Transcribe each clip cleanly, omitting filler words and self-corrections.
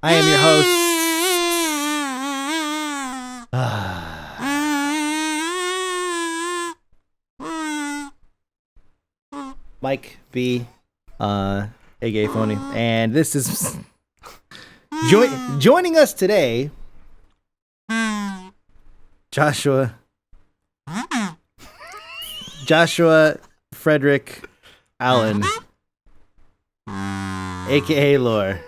I am your host, Mike B, aka Fony, and this is joining us today, Joshua Frederick Allen, aka Lore.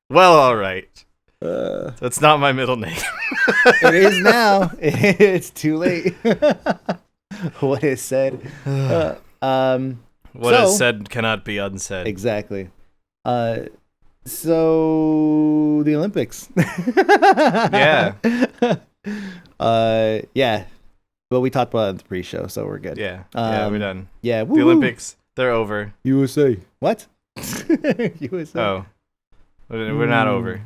Well, all right. That's not my middle name. It is now. It's too late. What is said. What is said cannot be unsaid. Exactly. So the Olympics. Yeah. Yeah. Well, we talked about it in the pre-show, so we're good. Yeah. We're done. Yeah. The Olympics, they're over. USA. What? USA. Oh. We're not over.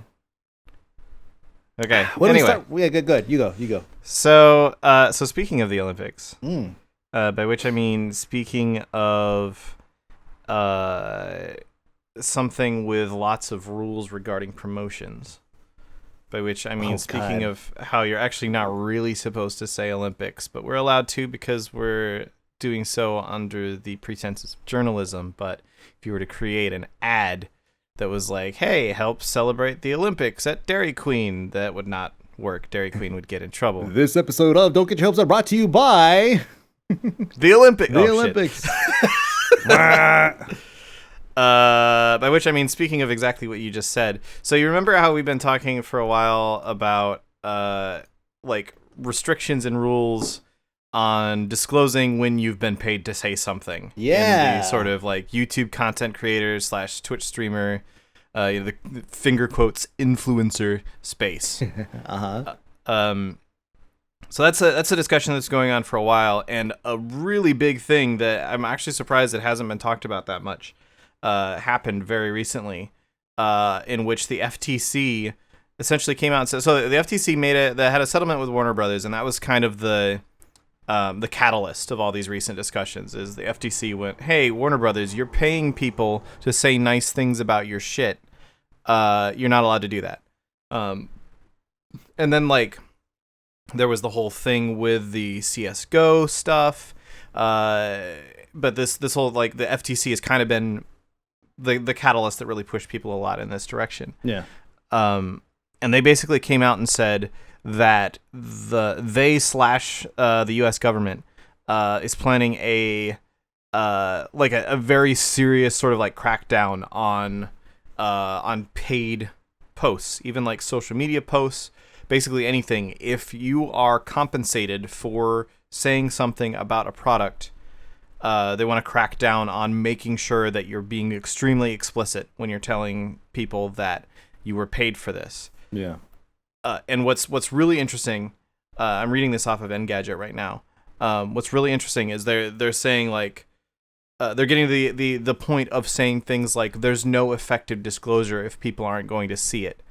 Okay. What anyway. do we start? Yeah, good. You go. So speaking of the Olympics, by which I mean speaking of something with lots of rules regarding promotions, by which I mean speaking of how you're actually not really supposed to say Olympics, but we're allowed to because we're doing so under the pretenses of journalism. But if you were to create an ad that was like, hey, help celebrate the Olympics at Dairy Queen, that would not work. Dairy Queen would get in trouble. This episode of Don't Get Your Hopes Up brought to you by the Olympics. The Olympics. By which I mean speaking of exactly what you just said. So you remember how we've been talking for a while about like restrictions and rules on disclosing when you've been paid to say something. Yeah. In the sort of like YouTube content creator / Twitch streamer, the finger quotes influencer space. So that's a discussion that's going on for a while, and a really big thing that I'm actually surprised it hasn't been talked about that much happened very recently, in which the FTC essentially came out and said, so the FTC had a settlement with Warner Brothers, and that was kind of the catalyst of all these recent discussions. Is the FTC went, hey, Warner Brothers, you're paying people to say nice things about your shit. You're not allowed to do that. And then like there was the whole thing with the CS:GO stuff. But this whole like the FTC has kind of been the catalyst that really pushed people a lot in this direction. Yeah. And they basically came out and said that the US government is planning a very serious sort of like crackdown on paid posts, even like social media posts, basically anything. If you are compensated for saying something about a product, they want to crack down on making sure that you're being extremely explicit when you're telling people that you were paid for this. Yeah. And what's really interesting, I'm reading this off of Engadget right now. What's really interesting is they're saying like they're getting the point of saying things like there's no effective disclosure if people aren't going to see it,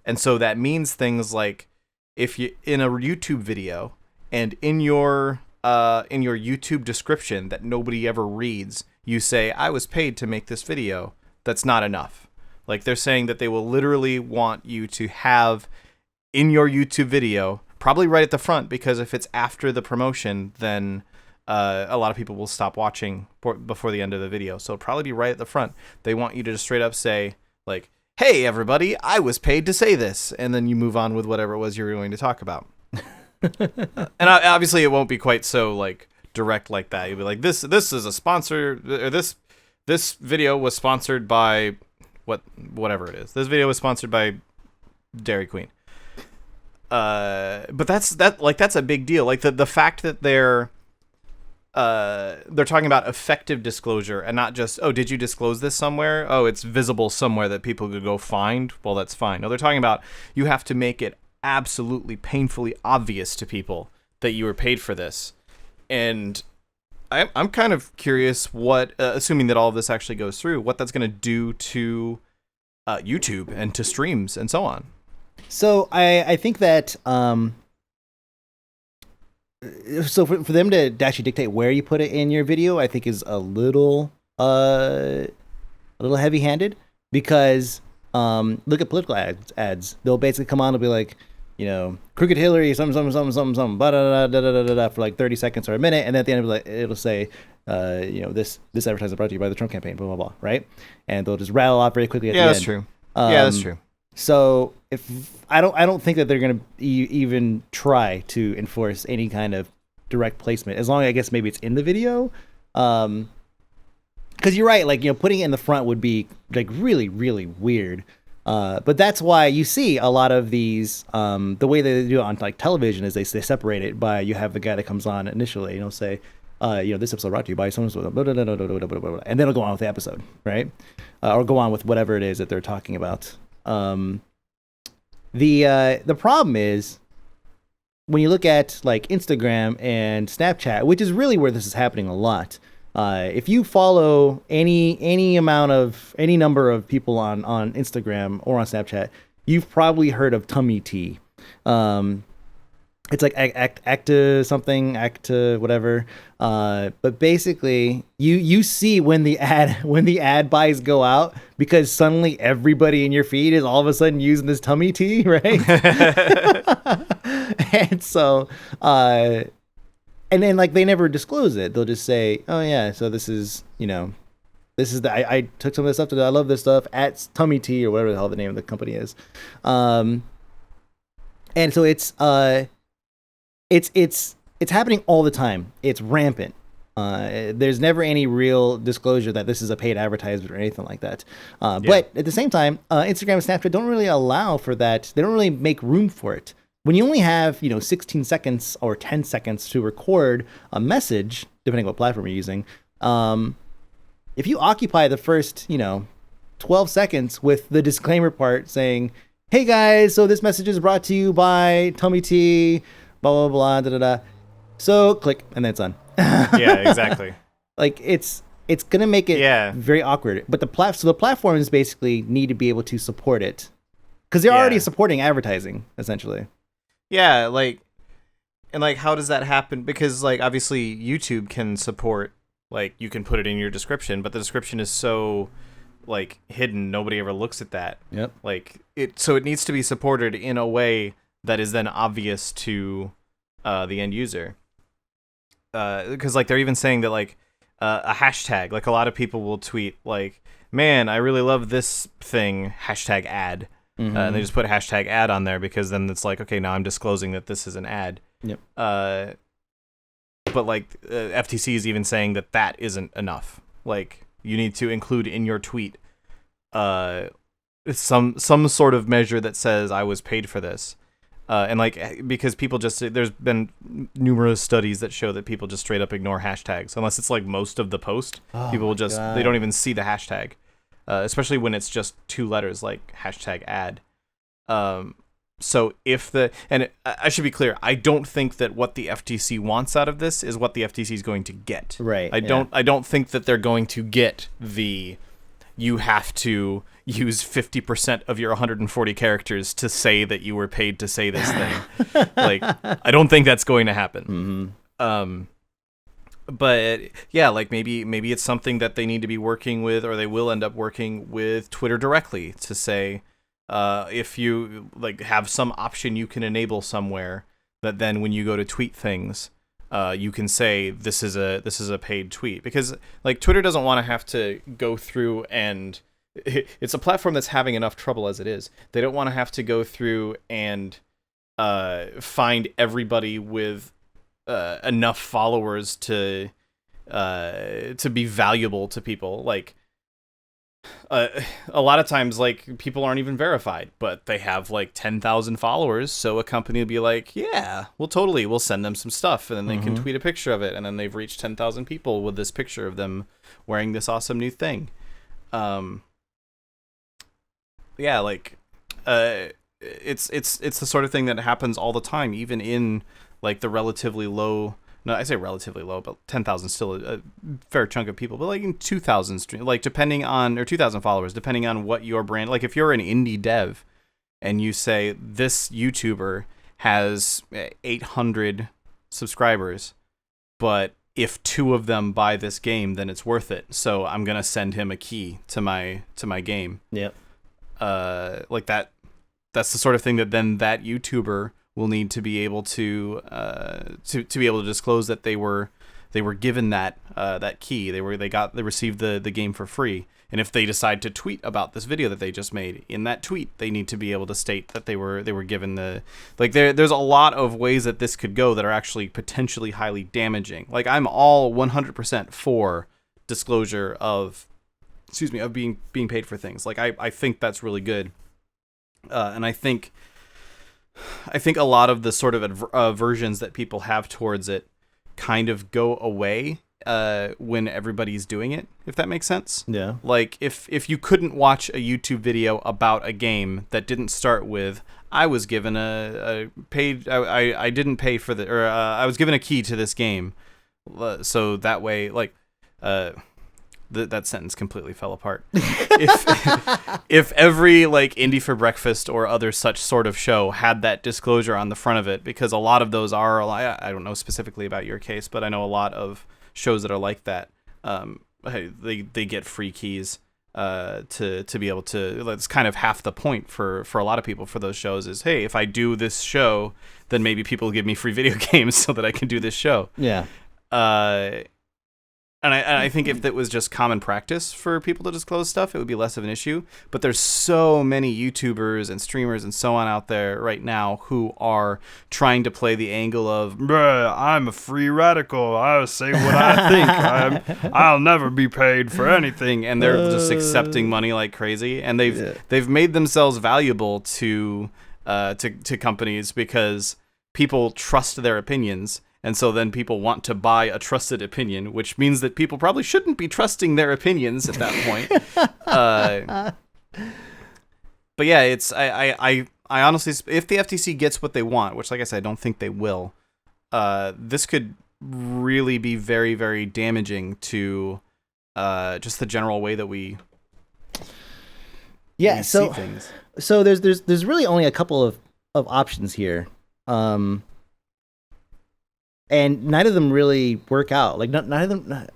and so that means things like if you in a YouTube video and in your YouTube description that nobody ever reads, you say I was paid to make this video. That's not enough. Like they're saying that they will literally want you to have in your YouTube video, probably right at the front, because if it's after the promotion, then a lot of people will stop watching before the end of the video. So it'll probably be right at the front. They want you to just straight up say, like, hey, everybody, I was paid to say this. And then you move on with whatever it was you were going to talk about. And obviously it won't be quite so, like, direct like that. You'll be like, this is a sponsor, or this video was sponsored by whatever it is. This video was sponsored by Dairy Queen. But that's a big deal. Like the fact that they're talking about effective disclosure and not just, oh, did you disclose this somewhere? Oh, it's visible somewhere that people could go find. Well, that's fine. No, they're talking about you have to make it absolutely painfully obvious to people that you were paid for this. And I'm kind of curious what, assuming that all of this actually goes through, what that's going to do to YouTube and to streams and so on. So I think that so for them to actually dictate where you put it in your video, I think is a little a little heavy-handed because look at political ads. They'll basically come on and be like, crooked Hillary, something, blah, da, da, da, da, da, da, for like 30 seconds or a minute, and then at the end of it, it'll say, this advertisement brought to you by the Trump campaign, blah, blah, blah, right? And they'll just rattle off very quickly at the end. That's true. That's true. So if I don't think that they're going to even try to enforce any kind of direct placement, as long as I guess maybe it's in the video. Because you're right, like, putting it in the front would be like really, really weird. But that's why you see a lot of these, the way they do it on like television is they separate it by, you have the guy that comes on initially, say, this episode brought to you by someone, and then it'll go on with the episode, right? Or go on with whatever it is that they're talking about. The problem is when you look at like Instagram and Snapchat, which is really where this is happening a lot. If you follow any number of people on Instagram or on Snapchat, you've probably heard of tummy tea. It's like acta whatever. But basically, you see when the ad buys go out, because suddenly everybody in your feed is all of a sudden using this tummy tea, right? And so, and then like they never disclose it. They'll just say, "Oh yeah, so this is I took some of this stuff I love this stuff at tummy tea," or whatever the hell the name of the company is. And so it's happening all the time. It's rampant. There's never any real disclosure that this is a paid advertisement or anything like that. But at the same time, Instagram and Snapchat don't really allow for that. They don't really make room for it. When you only have 16 seconds or 10 seconds to record a message, depending on what platform you're using, if you occupy the first 12 seconds with the disclaimer part saying, "Hey guys, so this message is brought to you by Tummy Tea, blah, blah, blah, da, da, da." So click, and then it's done. Yeah, exactly. Like it's going to make it very awkward. But the platforms basically need to be able to support it because they're already supporting advertising, essentially. Yeah, how does that happen? Because obviously YouTube can support, you can put it in your description, but the description is so hidden, nobody ever looks at that. Yep. So it needs to be supported in a way that is then obvious to the end user. Because they're even saying that a hashtag, a lot of people will tweet "Man, I really love this thing," hashtag ad. Mm-hmm. And they just put hashtag ad on there because then it's okay, now I'm disclosing that this is an ad. Yep. But FTC is even saying that isn't enough. You need to include in your tweet some sort of measure that says I was paid for this. And because people there's been numerous studies that show that people just straight up ignore hashtags unless it's most of the post. People will just, they don't even see the hashtag. Especially when it's just two letters like hashtag ad. So I should be clear, I don't think that what the FTC wants out of this is what the FTC is going to get. Right. I don't think that they're going to get you have to use 50% of your 140 characters to say that you were paid to say this thing. I don't think that's going to happen. Mm-hmm. But yeah, maybe it's something that they need to be working with, or they will end up working with Twitter directly to say, if you have some option you can enable somewhere that then when you go to tweet things, you can say this is a paid tweet, because Twitter doesn't want to have to go through, and it's a platform that's having enough trouble as it is. They don't want to have to go through and find everybody with enough followers to be valuable to people. A lot of times people aren't even verified, but they have 10,000 followers, so a company will be yeah, we'll send them some stuff, and then they can tweet a picture of it, and then they've reached 10,000 people with this picture of them wearing this awesome new thing. It's the sort of thing that happens all the time, even in the relatively low, no, I say relatively low, but 10,000 still a fair chunk of people, but in 2,000 depending on, or 2,000 followers, depending on what your brand, if you're an indie dev and you say this YouTuber has 800 subscribers, but if 2 of them buy this game, then it's worth it. So I'm gonna send him a key to my game. Yep. Like that. That's the sort of thing that then that YouTuber will need to be able to be able to disclose that they were given that key. They received the game for free. And if they decide to tweet about this video that they just made, in that tweet, they need to be able to state that they were given the, like, there's a lot of ways that this could go that are actually potentially highly damaging. Like, I'm all 100% for disclosure of being paid for things. Like, I think that's really good. And I think a lot of the sort of aversions that people have towards it kind of go away when everybody's doing it, if that makes sense. Yeah. Like, if you couldn't watch a YouTube video about a game that didn't start with, I was given a paid, I didn't pay for the, or I was given a key to this game, so that way, like, that sentence completely fell apart. If every, like, Indie for Breakfast or other such sort of show had that disclosure on the front of it, because a lot of those are, I don't know specifically about your case, but I know a lot of shows that are like that. They get free keys to be able to. That's kind of half the point for a lot of people for those shows is, hey, if I do this show, then maybe people will give me free video games so that I can do this show. Yeah. And I think if that was just common practice for people to disclose stuff, it would be less of an issue. But there's so many YouTubers and streamers and so on out there right now who are trying to play the angle of, bruh, I'm a free radical. I say what I think. I'll never be paid for anything. And they're just accepting money like crazy. And they've made themselves valuable to companies because people trust their opinions. And so then people want to buy a trusted opinion, which means that people probably shouldn't be trusting their opinions at that point. But yeah, it's I honestly, if the FTC gets what they want, which, like I said, I don't think they will, this could really be very, very damaging to just the general way that we see things. So there's really only a couple of options here. And none of them really work out. Like none of them.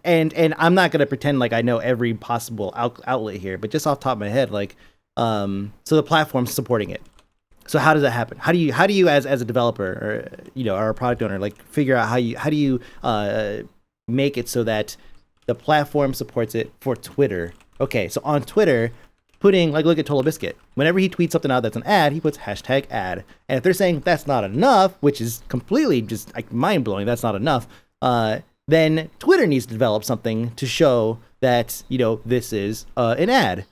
And I'm not gonna pretend like I know every possible outlet here, but just off the top of my head, like, so the platform's supporting it. So how does that happen? How do you as a developer or or a product owner, like, figure out how do you make it so that the platform supports it for Twitter? Okay, so on Twitter, putting, like, look at Total Biscuit. Whenever he tweets something out that's an ad, he puts #ad. And if they're saying that's not enough, which is completely just, like, mind-blowing, that's not enough, then Twitter needs to develop something to show that, this is an ad,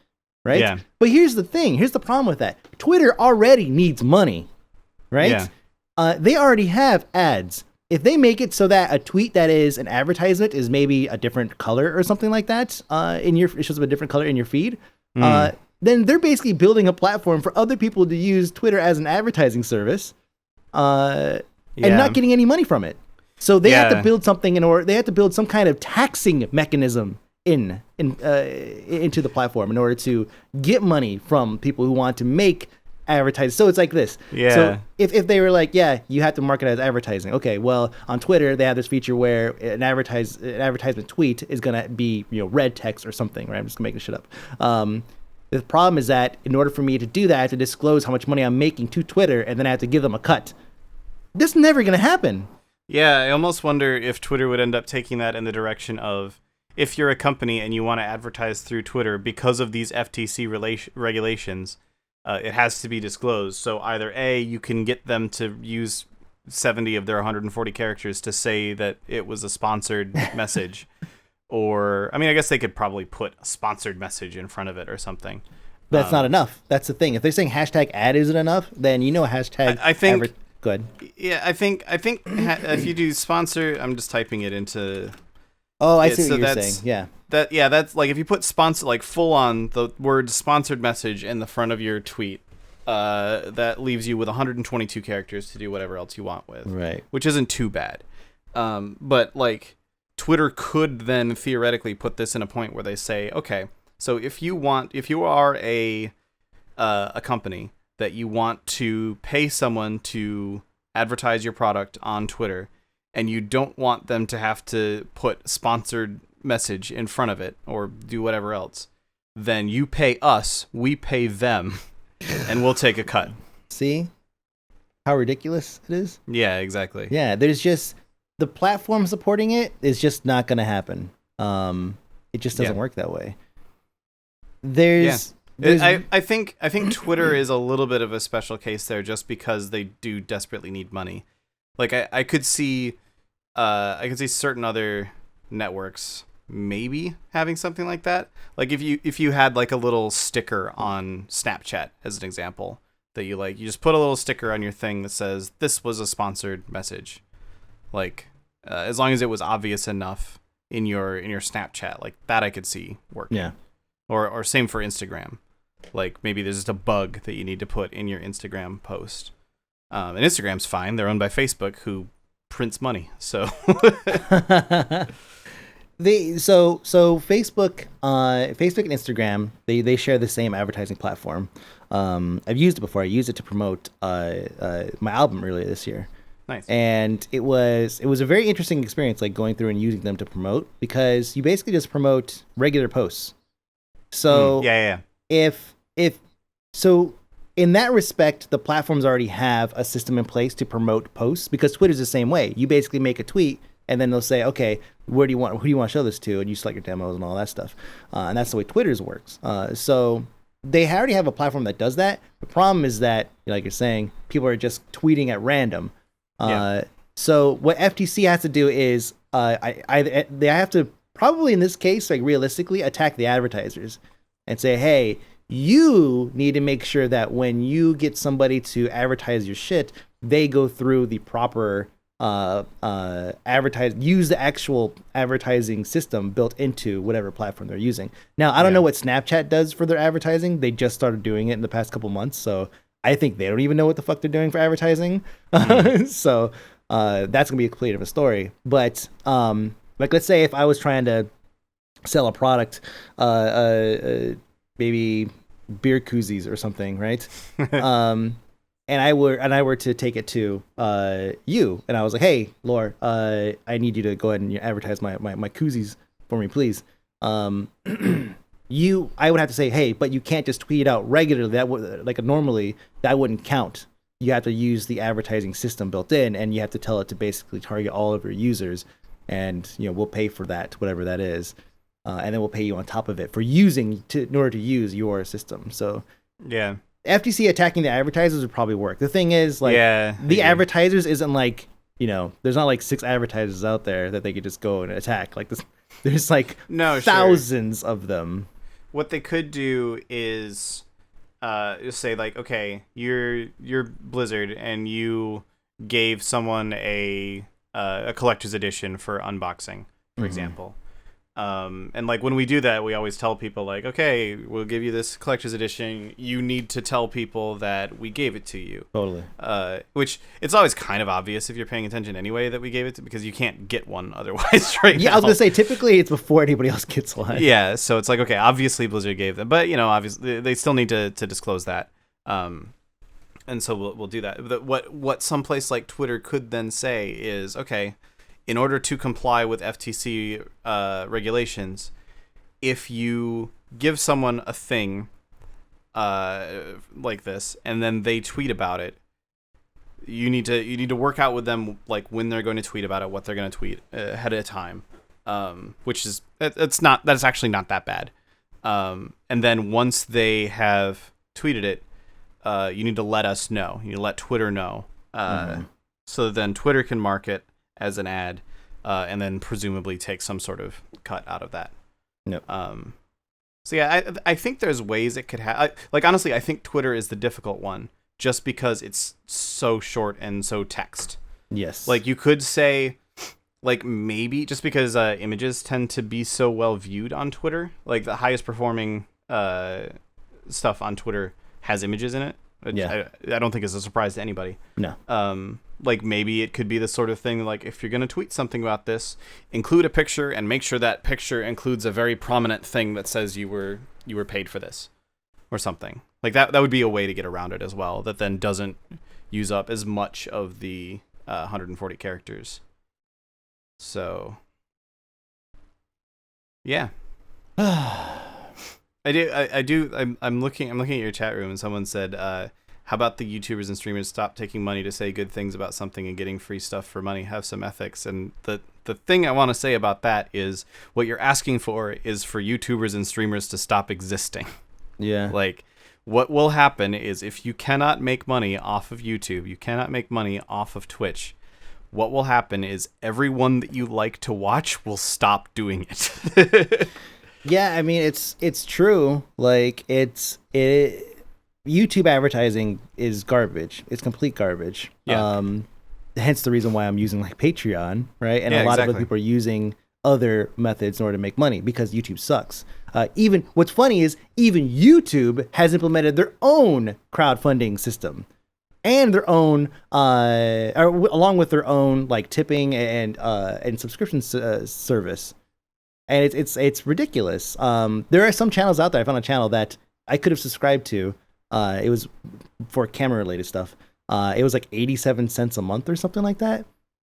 right? Yeah. But here's the thing. Here's the problem with that. Twitter already needs money, right? Yeah. They already have ads. If they make it so that a tweet that is an advertisement is maybe a different color or something like that, it shows up a different color in your feed, then they're basically building a platform for other people to use Twitter as an advertising service, and not getting any money from it. So they have to build something they have to build some kind of taxing mechanism into the platform in order to get money from people who want to make advertising. So it's like this. Yeah. So if they were like, you have to market as advertising. Okay, well, on Twitter they have this feature where an advertisement tweet is gonna be red text or something. Right? I'm just making shit up. The problem is that in order for me to do that, I have to disclose how much money I'm making to Twitter, and then I have to give them a cut. This is never gonna happen. Yeah, I almost wonder if Twitter would end up taking that in the direction of, if you're a company and you want to advertise through Twitter because of these FTC regulations, it has to be disclosed. So either A, you can get them to use 70 of their 140 characters to say that it was a sponsored message, or, I mean, I guess they could probably put a sponsored message in front of it or something. That's not enough. That's the thing. If they're saying #ad isn't enough, then hashtag. I think. Go ahead. Yeah, I think if you do sponsor, I'm just typing it into. Oh, I see what you're saying. Yeah. That's like, if you put sponsor, like, full on the word sponsored message in the front of your tweet, that leaves you with 122 characters to do whatever else you want with. Right. Which isn't too bad. But, like, Twitter could then theoretically put this in a point where they say, okay, so if you are a company that you want to pay someone to advertise your product on Twitter, and you don't want them to have to put sponsored message in front of it or do whatever else, then you pay us, we pay them, and we'll take a cut. See how ridiculous it is? Yeah, exactly. Yeah, there's just the platform supporting it is just not going to happen. It just doesn't work that way. I think Twitter is a little bit of a special case there, just because they do desperately need money. Like I could see certain other networks maybe having something like that. Like if you had like a little sticker on Snapchat as an example, that you just put a little sticker on your thing that says this was a sponsored message. Like as long as it was obvious enough in your Snapchat, like that I could see working. Yeah. Or same for Instagram. Like maybe there's just a bug that you need to put in your Instagram post. And Instagram's fine. They're owned by Facebook, who prints money. So Facebook and Instagram, they share the same advertising platform. I've used it before. I used it to promote my album earlier this year. Nice. And it was a very interesting experience, like going through and using them to promote, because you basically just promote regular posts. So if in that respect, the platforms already have a system in place to promote posts, because Twitter's the same way. You basically make a tweet and then they'll say, okay, who do you want to show this to? And you select your demos and all that stuff. And that's the way Twitter's works. So they already have a platform that does that. The problem is that, like you're saying, people are just tweeting at random. So what FTC has to do is they have to probably, in this case, like realistically, attack the advertisers and say, hey, you need to make sure that when you get somebody to advertise your shit, they go through the proper use the actual advertising system built into whatever platform they're using. Now, I don't know what Snapchat does for their advertising. They just started doing it in the past couple months, so I think they don't even know what the fuck they're doing for advertising. So that's gonna be a complete different story. But like, let's say if I was trying to sell a product, maybe beer koozies or something, right? And I were to take it to you, and I was like, hey, Laura, I need you to go ahead and advertise my koozies for me, please. I would have to say, hey, but you can't just tweet it out regularly. That would, like, normally that wouldn't count. You have to use the advertising system built in, and you have to tell it to basically target all of your users, and we'll pay for that, whatever that is, and then we'll pay you on top of it for in order to use your system. So yeah, FTC attacking the advertisers would probably work. The thing is, like, the advertisers isn't like, there's not like 6 advertisers out there that they could just go and attack. Like this, there's like thousands of them. What they could do is just say, like, okay, you're Blizzard, and you gave someone a collector's edition for unboxing, for example. And like when we do that, we always tell people, like, okay, we'll give you this collector's edition. You need to tell people that we gave it to you. Totally. Which it's always kind of obvious if you're paying attention anyway that we gave it to, because you can't get one otherwise right now. Yeah, I was going to say, typically it's before anybody else gets one. Yeah, so it's like, okay, obviously Blizzard gave them, but, obviously they still need to disclose that. And so we'll do that. What someplace like Twitter could then say is, okay, in order to comply with FTC regulations, if you give someone a thing like this and then they tweet about it, you need to work out with them, like, when they're going to tweet about it, what they're going to tweet ahead of time, which is that's actually not that bad. And then once they have tweeted it, you need to let us know. You need to let Twitter know, so then Twitter can mark it as an ad, and then presumably take some sort of cut out of that. Nope. So yeah, I think there's ways it could have. Like, honestly, I think Twitter is the difficult one, just because it's so short and so text. Yes. Like, you could say, like, maybe just because images tend to be so well viewed on Twitter, like the highest performing stuff on Twitter has images in it. Yeah. I don't think it's a surprise to anybody. No. Like, maybe it could be the sort of thing, like, if you're going to tweet something about this, include a picture and make sure that picture includes a very prominent thing that says you were paid for this or something. Like, that would be a way to get around it as well, that then doesn't use up as much of the 140 characters So yeah. I'm looking at your chat room, and someone said, how about the YouTubers and streamers stop taking money to say good things about something and getting free stuff for money? Have some ethics. And the thing I want to say about that is what you're asking for is for YouTubers and streamers to stop existing. Yeah. Like, what will happen is if you cannot make money off of YouTube, you cannot make money off of Twitch, what will happen is everyone that you like to watch will stop doing it. Yeah, I mean it's true. Like YouTube advertising is garbage. It's complete garbage. Yeah. Hence the reason why I'm using like Patreon, right? And Yeah, a lot of exactly. other people are using other methods in order to make money because YouTube sucks. Even what's funny is even YouTube has implemented their own crowdfunding system and their own, along with their own like tipping and subscription service. And it's ridiculous. There are some channels out there. I found a channel that I could have subscribed to. It was for camera related stuff. It was like 87 cents a month or something like that.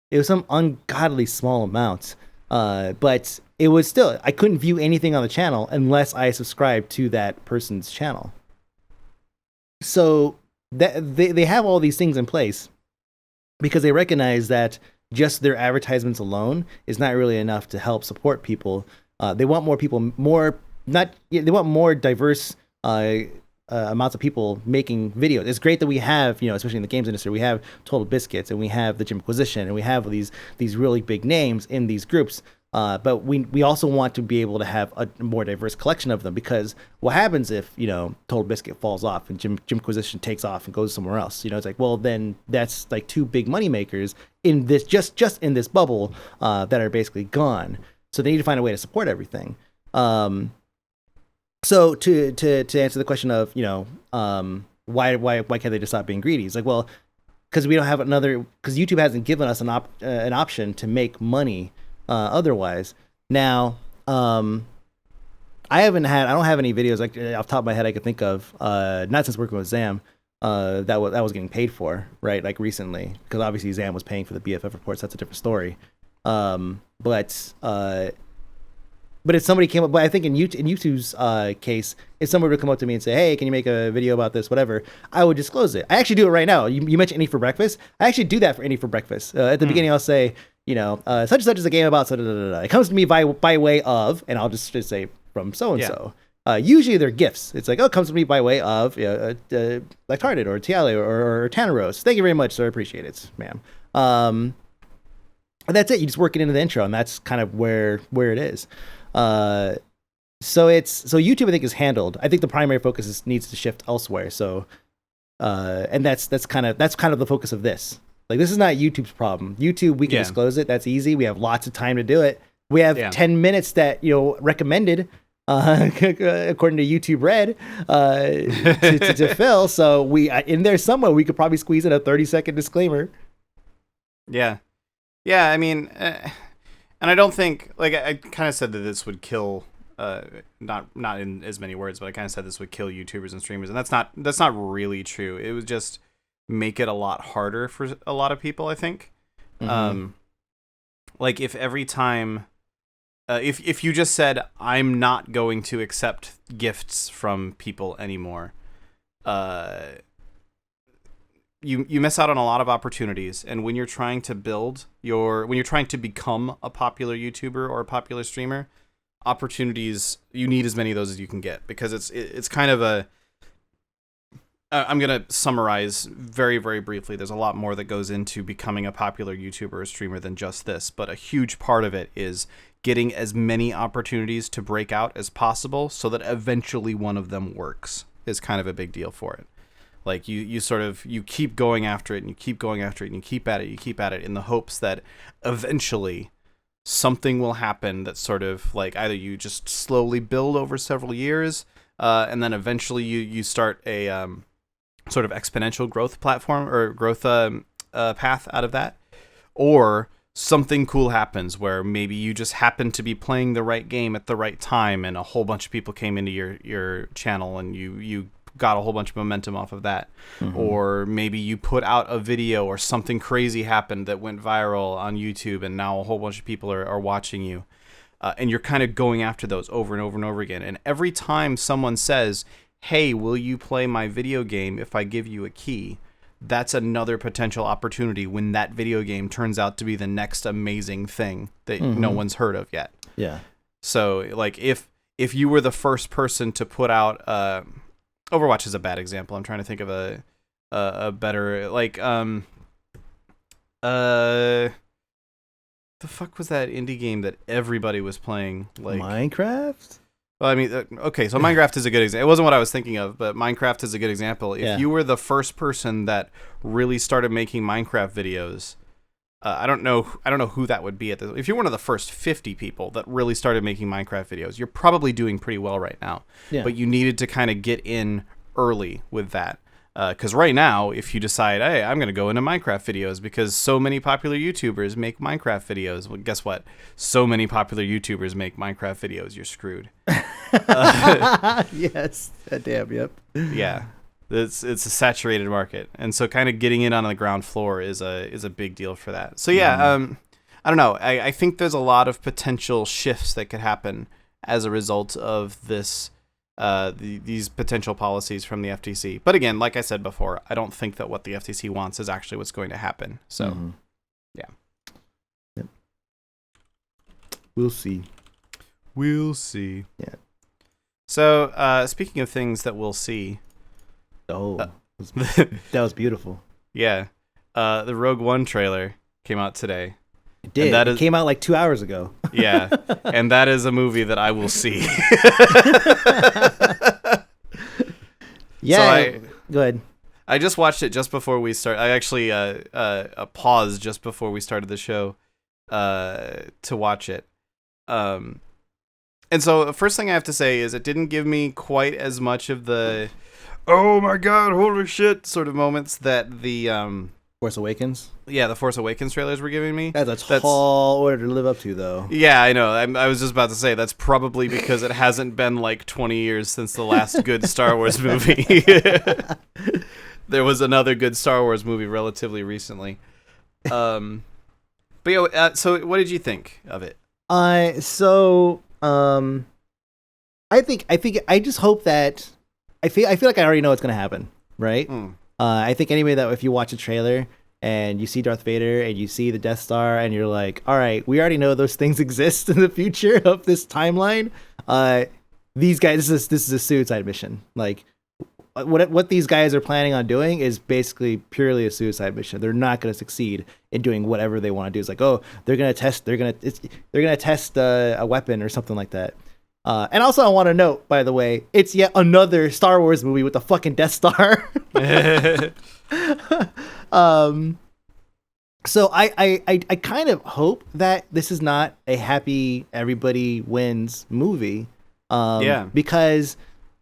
It was some ungodly small amount. But it was still, I couldn't view anything on the channel unless I subscribed to that person's channel. So that they have all these things in place because they recognize that just their advertisements alone is not really enough to help support people. They want more people, they want more diverse amounts of people making videos. It's great that we have, especially in the games industry, we have Total Biscuits and we have the Jimquisition and we have these really big names in these groups. But we also want to be able to have a more diverse collection of them, because what happens if, Total Biscuit falls off and Jimquisition takes off and goes somewhere else? It's like, well, then that's like two big money makers in this, just in this bubble, that are basically gone. So they need to find a way to support everything. So to answer the question of, why can't they just stop being greedy? It's like, well, because we don't have because YouTube hasn't given us an option to make money otherwise. Now, I don't have any videos like off the top of my head I could think of, not since working with Zam, that was getting paid for, right? Like recently, because obviously Zam was paying for the BFF reports. That's a different story. But if somebody came up, but I think in YouTube's case, if someone were to come up to me and say, "Hey, can you make a video about this?" Whatever, I would disclose it. I actually do it right now. You mentioned Any for Breakfast. I actually do that for Any for Breakfast. At the beginning, I'll say, such and such is a game about. It comes to me by way of, and I'll just say from so and so. Usually they're gifts. It's like, oh, it comes to me by way of like Tarded or Tiale or Tanaros. Thank you very much, sir. Appreciate it, ma'am. And that's it. You just work it into the intro, and that's kind of where it is. So YouTube, I think, is handled. I think the primary focus needs to shift elsewhere. So, and that's kind of the focus of this. Like, this is not YouTube's problem. YouTube, we can disclose it. That's easy. We have lots of time to do it. We have 10 minutes that, recommended, according to YouTube Red, to fill. So we, in there somewhere, we could probably squeeze in a 30-second disclaimer. Yeah. Yeah. I mean, and I don't think, like, I kind of said that this would kill, not in as many words, but I kind of said this would kill YouTubers and streamers, and that's not really true. It would just make it a lot harder for a lot of people, I think. Mm-hmm. Like, if every time, if you just said, I'm not going to accept gifts from people anymore, you miss out on a lot of opportunities. And when you're trying to when you're trying to become a popular YouTuber or a popular streamer, opportunities, you need as many of those as you can get, because it's kind of I'm going to summarize very, very briefly. There's a lot more that goes into becoming a popular YouTuber or streamer than just this, but a huge part of it is getting as many opportunities to break out as possible so that eventually one of them works is kind of a big deal for it. Like, you keep going after it, and you keep going after it, and you keep at it in the hopes that eventually something will happen that sort of, like, either you just slowly build over several years, and then eventually you start a sort of exponential growth platform or growth path out of that, or something cool happens where maybe you just happen to be playing the right game at the right time, and a whole bunch of people came into your channel, and you got a whole bunch of momentum off of that. Or maybe you put out a video or something crazy happened that went viral on YouTube, and now a whole bunch of people are watching you. And you're kind of going after those over and over and over again. And every time someone says, hey, will you play my video game if I give you a key? That's another potential opportunity when that video game turns out to be the next amazing thing that no one's heard of yet. Yeah. So, like, if you were the first person to put out... Overwatch is a bad example. I'm trying to think of a better... Like, the fuck was that indie game that everybody was playing? Like Minecraft? Well, I mean, okay, so Minecraft is a good example. It wasn't what I was thinking of, but Minecraft is a good example. If you were the first person that really started making Minecraft videos, I don't know who that would be at this. If you're one of the first 50 people that really started making Minecraft videos, you're probably doing pretty well right now. Yeah. But you needed to kind of get in early with that. Because right now, if you decide, hey, I'm going to go into Minecraft videos because so many popular YouTubers make Minecraft videos, well, guess what? So many popular YouTubers make Minecraft videos, you're screwed. Yes. Damn, yep. Yeah. It's a saturated market. And so kind of getting in on the ground floor is a big deal for that. So yeah, I don't know. I think there's a lot of potential shifts that could happen as a result of this these potential policies from the FTC. But again, like I said before, I don't think that what the FTC wants is actually what's going to happen. So, yeah. Yep. We'll see. We'll see. Yeah. So, speaking of things that we'll see. Oh, that was beautiful. Yeah. The Rogue One trailer came out today. It did. It came out like 2 hours ago. Yeah. And that is a movie that I will see. Yeah. So go ahead. I just watched it just before we start. I actually paused just before we started the show to watch it. And so the first thing I have to say is it didn't give me quite as much of the oh my god, holy shit sort of moments that the Force Awakens? Yeah, the Force Awakens trailers were giving me. That's a tall order to live up to, though. Yeah, I know. I was just about to say, that's probably because it hasn't been like 20 years since the last good Star Wars movie. There was another good Star Wars movie relatively recently. But yeah, so what did you think of it? I just hope that I feel like I already know what's gonna happen, right? I think anybody that if you watch a trailer and you see Darth Vader and you see the Death Star and you're like, all right, we already know those things exist in the future of this timeline. These guys, this is a suicide mission. Like what these guys are planning on doing is basically purely a suicide mission. They're not going to succeed in doing whatever they want to do. It's like, oh, they're gonna test a weapon or something like that. And also I want to note, by the way, it's yet another Star Wars movie with the fucking Death Star. So I kind of hope that this is not a happy everybody wins movie. Because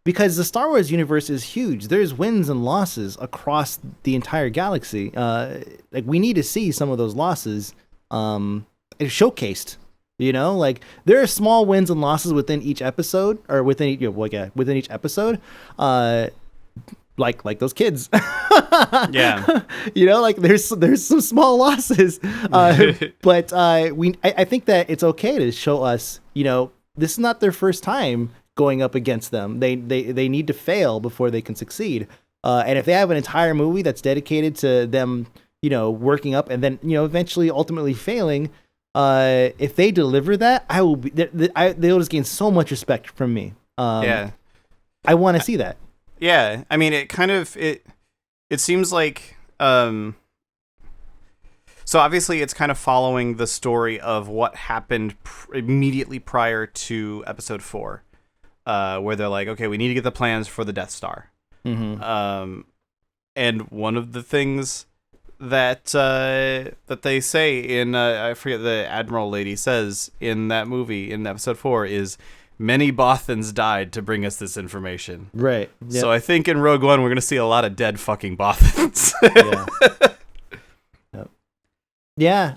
the Star Wars universe is huge. There's wins and losses across the entire galaxy. Like we need to see some of those losses showcased. You know, like there are small wins and losses within each episode, or within each episode, like those kids. Yeah, you know, like there's some small losses, but I think that it's okay to show us, you know, this is not their first time going up against them. They need to fail before they can succeed. And if they have an entire movie that's dedicated to them, you know, working up and then, you know, eventually ultimately failing. If they deliver that, they'll just gain so much respect from me. I want to see that. Yeah, I mean, it seems like so obviously it's kind of following the story of what happened immediately prior to Episode 4, where they're like, okay, we need to get the plans for the Death Star. And one of the things that they say in I forget the Admiral lady says in that movie in Episode 4 is many Bothans died to bring us this information. Right. Yep. So I think in Rogue One we're gonna see a lot of dead fucking Bothans. Yeah. Yep. Yeah.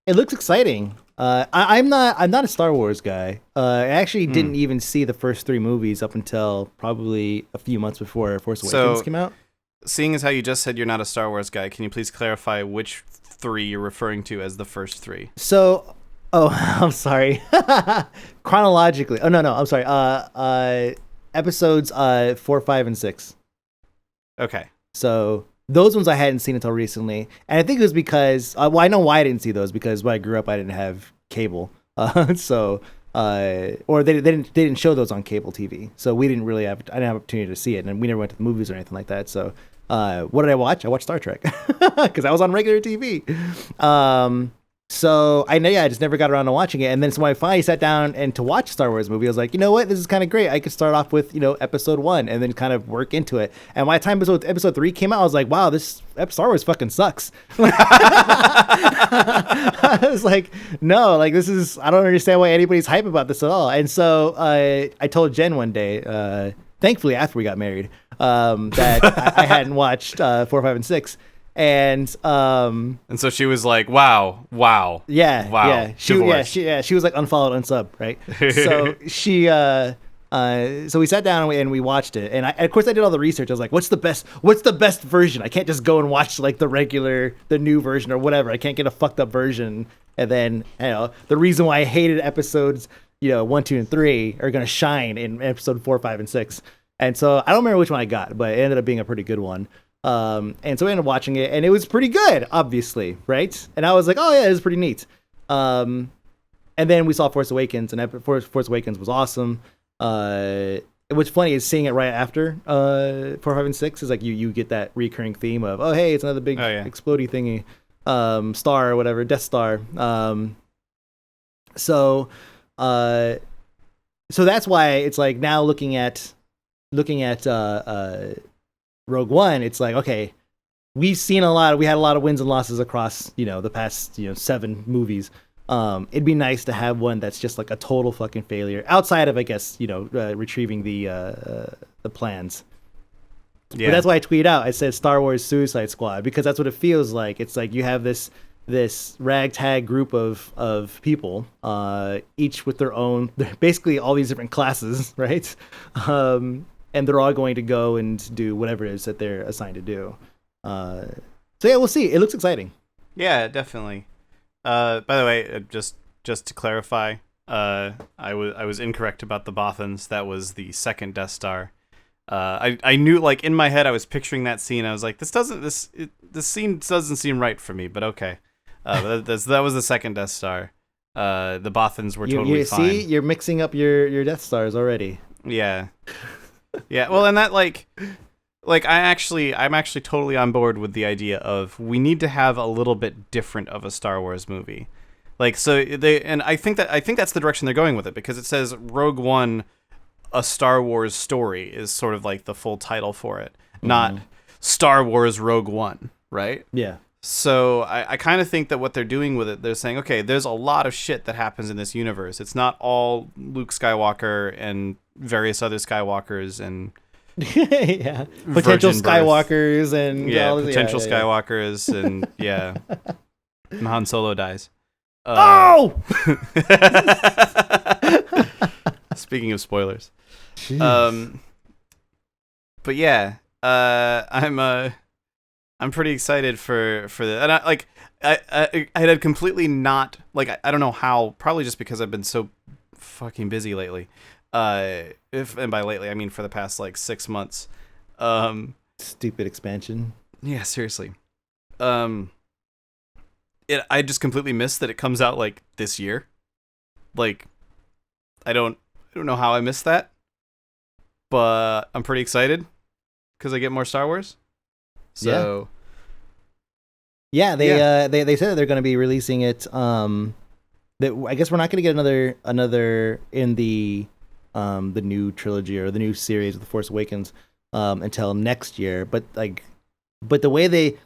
It looks exciting. I'm not a Star Wars guy. I actually didn't even see the first 3 movies up until probably a few months before Force Awakens came out. Seeing as how you just said you're not a Star Wars guy, can you please clarify which 3 you're referring to as the first 3? So, I'm sorry. Chronologically. Oh no, I'm sorry. Episodes 4, 5, and 6. Okay. So those ones I hadn't seen until recently, and I think it was because I know why I didn't see those, because when I grew up I didn't have cable, or they didn't show those on cable TV, so we didn't really have I didn't have opportunity to see it, and we never went to the movies or anything like that. So what did I watch? I watched Star Trek because I was on regular TV. So I just never got around to watching it. And then so when I finally sat down and to watch a Star Wars movie, I was like, you know what, this is kind of great. I could start off with, episode 1 and then kind of work into it. And by the time episode 3 came out, I was like, wow, this Star Wars fucking sucks. I was like, no, like I don't understand why anybody's hype about this at all. And so I told Jen one day, thankfully after we got married, that I hadn't watched 4, 5, and 6. And so she was like, wow, yeah, she was like unfollowed, unsub, right? So so we sat down and we watched it, and of course I did all the research. I was like, what's the best version? I can't just go and watch like the new version or whatever. I can't get a fucked up version. And then the reason why I hated episodes 1, 2, and 3 are gonna shine in episode 4, 5, and 6. And so I don't remember which one I got, but it ended up being a pretty good one. And so we ended up watching it, and it was pretty good, obviously, right? And I was like, oh yeah, it was pretty neat. And then we saw Force Awakens, and Force Awakens was awesome. What's funny is seeing it right after 4, 5, and 6 is like you get that recurring theme of, oh hey, it's another big explodey thingy, star or whatever, Death Star. So that's why it's like now looking at Rogue One, it's like, okay, we had a lot of wins and losses across the past 7 movies. It'd be nice to have one that's just like a total fucking failure outside of, I guess, retrieving the plans. Yeah. But that's why I tweeted out, I said Star Wars Suicide Squad, because that's what it feels like. It's like you have this ragtag group of people, each with their own, basically all these different classes, right? And they're all going to go and do whatever it is that they're assigned to do. So yeah, we'll see. It looks exciting. Yeah, definitely. By the way, just to clarify, I was incorrect about the Bothans. That was the second Death Star. I knew, like, in my head I was picturing that scene. I was like, this scene doesn't seem right for me, but okay. That was the second Death Star. The Bothans were totally fine. See, you're mixing up your Death Stars already. Yeah. Yeah, well, and that I'm actually totally on board with the idea of we need to have a little bit different of a Star Wars movie. Like, so I think that's the direction they're going with it, because it says Rogue One, a Star Wars story, is sort of like the full title for it, not Star Wars Rogue One, right? Yeah. So I kind of think that what they're doing with it, they're saying, okay, there's a lot of shit that happens in this universe. It's not all Luke Skywalker and various other Skywalkers and yeah, potential Skywalkers and potential Skywalkers and and Han Solo dies. Speaking of spoilers, but yeah, I'm pretty excited for that. And I had completely not, like, I don't know how, probably just because I've been so fucking busy lately. And by lately I mean for the past like 6 months. Stupid expansion. Yeah, seriously. I just completely missed that it comes out like this year. Like, I don't know how I missed that, but I'm pretty excited because I get more Star Wars. So yeah, they said that they're going to be releasing it. I guess we're not going to get another in the new trilogy or the new series of The Force Awakens until next year. But the way they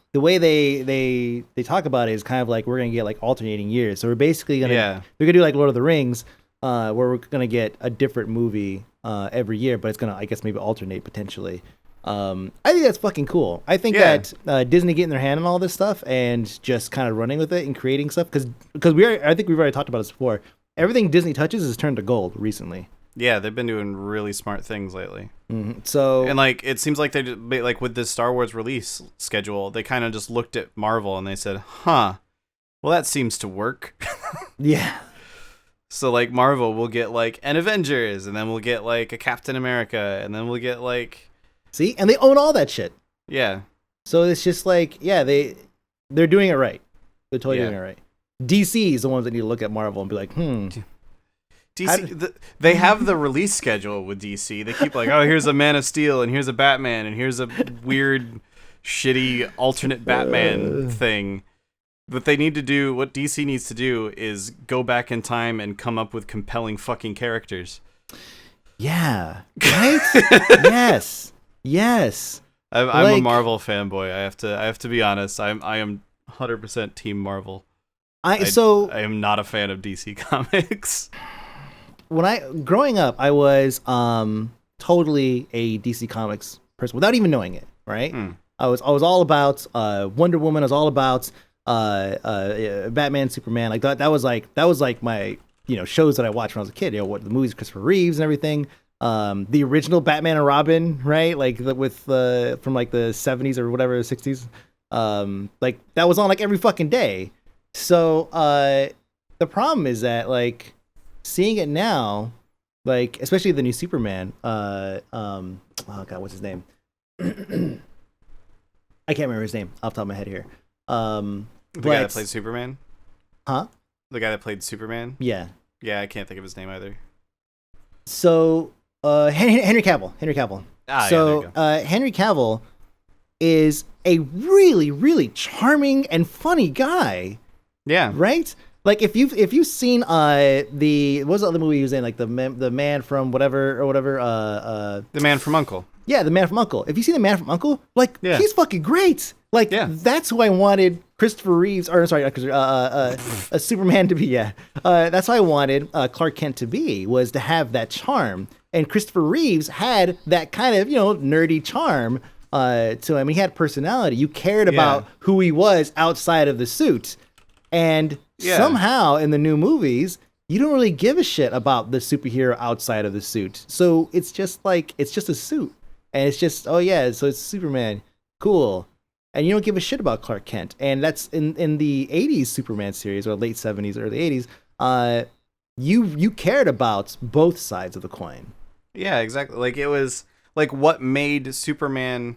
talk about it is kind of like we're going to get like alternating years. So we're basically they're going to do like Lord of the Rings, where we're going to get a different movie every year, but it's going to, I guess, maybe alternate potentially. I think that's fucking cool. I think Yeah. that Disney getting their hand on all this stuff and just kind of running with it and creating stuff because I think we've already talked about this before. Everything Disney touches is turned to gold recently. Yeah, they've been doing really smart things lately. So And like it seems like they like with this Star Wars release schedule, they kind of just looked at Marvel and they said, "Huh, well that seems to work." yeah, So like Marvel will get like an Avengers, and then we'll get like a Captain America, and then we'll get like see, and they own all that shit. yeah. So it's just like they're doing it right. They're totally Yeah. doing it right. DC is the ones that need to look at Marvel and be like, DC, they have the release schedule with DC. They keep like, oh, here's a Man of Steel, and here's a Batman, and here's a weird, shitty alternate Batman thing. What they need to do, what DC needs to do, is go back in time and come up with compelling fucking characters. yeah, right? yes. I'm Like- a Marvel fanboy. I have to be honest. I am 100% Team Marvel. I am not a fan of DC Comics. When growing up, I was totally a DC Comics person without even knowing it. Right? I was all about Wonder Woman. I was all about Batman, Superman. Like that was like my shows that I watched when I was a kid. What the movies, Christopher Reeves and everything. The original Batman and Robin, right? Like from like the 70s or whatever, 60s. Like that was on like every fucking day. So the problem is that like seeing it now, like especially the new Superman. Oh god, what's his name? I can't remember his name off the top of my head here. The guy that played Superman? Huh? The guy that played Superman? Yeah. Yeah, I can't think of his name either. So Henry Cavill. So Henry Cavill is a really, really charming and funny guy. Yeah. Right? Like if you've seen what was the other movie he was in, like the man from whatever or whatever The Man from U.N.C.L.E. Yeah, the Man from U.N.C.L.E. If you see the Man from U.N.C.L.E., like he's fucking great. Like that's who I wanted Christopher Reeves, or sorry, Superman to be. Yeah, that's who I wanted Clark Kent to be, was to have that charm. And Christopher Reeves had that kind of nerdy charm to him. He had personality. You cared about who he was outside of the suit, and somehow in the new movies, you don't really give a shit about the superhero outside of the suit. So it's just a suit. And it's just, so it's Superman. Cool. And you don't give a shit about Clark Kent. And that's in the 80s Superman series, or late 70s, early 80s, you cared about both sides of the coin. Yeah, exactly. Like it was like what made Superman,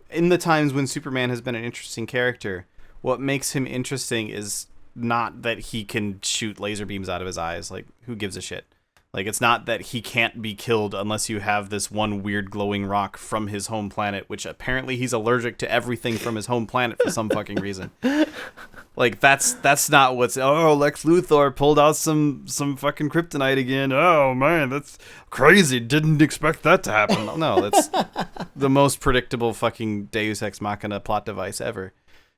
in the times when Superman has been an interesting character, what makes him interesting is not that he can shoot laser beams out of his eyes. Like, who gives a shit? Like, it's not that he can't be killed unless you have this one weird glowing rock from his home planet, which apparently he's allergic to everything from his home planet for some fucking reason. Like, that's not what's... Oh, Lex Luthor pulled out some fucking kryptonite again. Oh, man, that's crazy. Didn't expect that to happen. No, that's the most predictable fucking Deus Ex Machina plot device ever.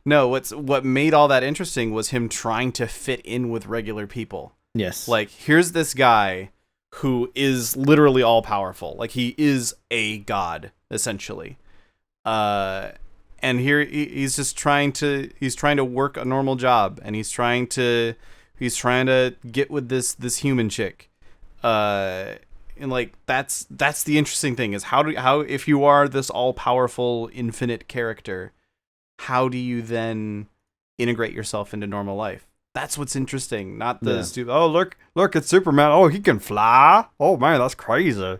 No, what made all that interesting was him trying to fit in with regular people. Yes. Like, here's this guy who is literally all powerful. Like, he is a god, essentially. And here he's just trying to work a normal job, and he's trying to get with this human chick. And like that's the interesting thing, is how if you are this all powerful infinite character, how do you then integrate yourself into normal life? That's what's interesting, not the stupid. Oh, look, it's Superman. Oh, he can fly. Oh man, that's crazy.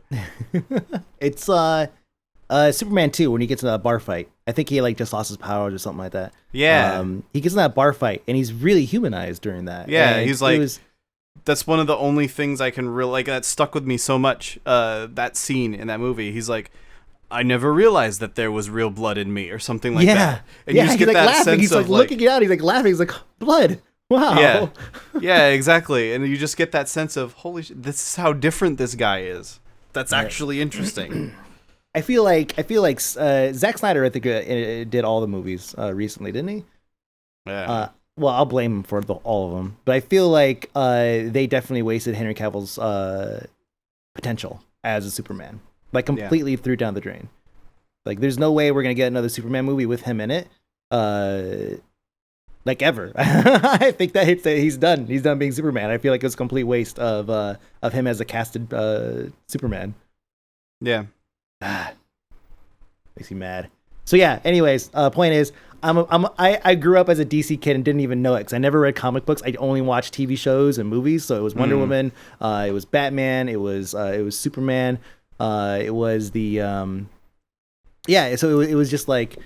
It's Superman 2 when he gets in that bar fight. I think he like just lost his powers or something like that. Yeah. He gets in that bar fight and he's really humanized during that. Yeah, and he's like, that's one of the only things I can really like that stuck with me so much. That scene in that movie, he's like, I never realized that there was real blood in me, or something like that. And you just get he's like that laughing. sense He's of like looking it out. He's like laughing. He's like, blood. Wow. Yeah, exactly. And you just get that sense of, holy shit, this is how different this guy is. That's actually interesting. I feel like Zack Snyder, I think, did all the movies recently, didn't he? Yeah. Well, I'll blame him for all of them, but I feel like they definitely wasted Henry Cavill's potential as a Superman. Like completely threw down the drain. Like, there's no way we're gonna get another Superman movie with him in it. Like ever. I think that he's done. He's done being Superman. I feel like it was a complete waste of him as a casted Superman. Yeah. Makes me mad. So yeah. Anyways, point is, I grew up as a DC kid and didn't even know it because I never read comic books. I only watched TV shows and movies. So it was Wonder Woman. It was Batman. It was Superman. It was the yeah. So it was just like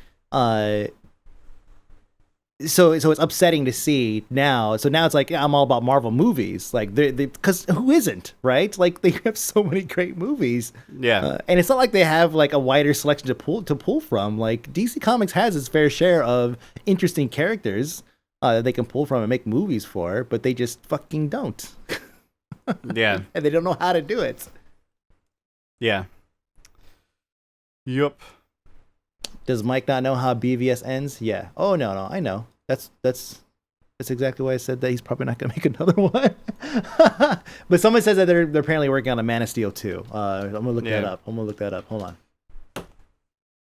So it's upsetting to see now. So now it's like, yeah, I'm all about Marvel movies, like because who isn't, right? Like they have so many great movies, yeah. And it's not like they have like a wider selection to pull from. Like DC Comics has its fair share of interesting characters that they can pull from and make movies for, but they just fucking don't. Yeah, and they don't know how to do it. Yeah. Yup. Does Mike not know how BVS ends? Yeah. Oh no, I know. That's exactly why I said that he's probably not gonna make another one. But someone says that they're apparently working on a Man of Steel 2. I'm gonna look that up. Hold on.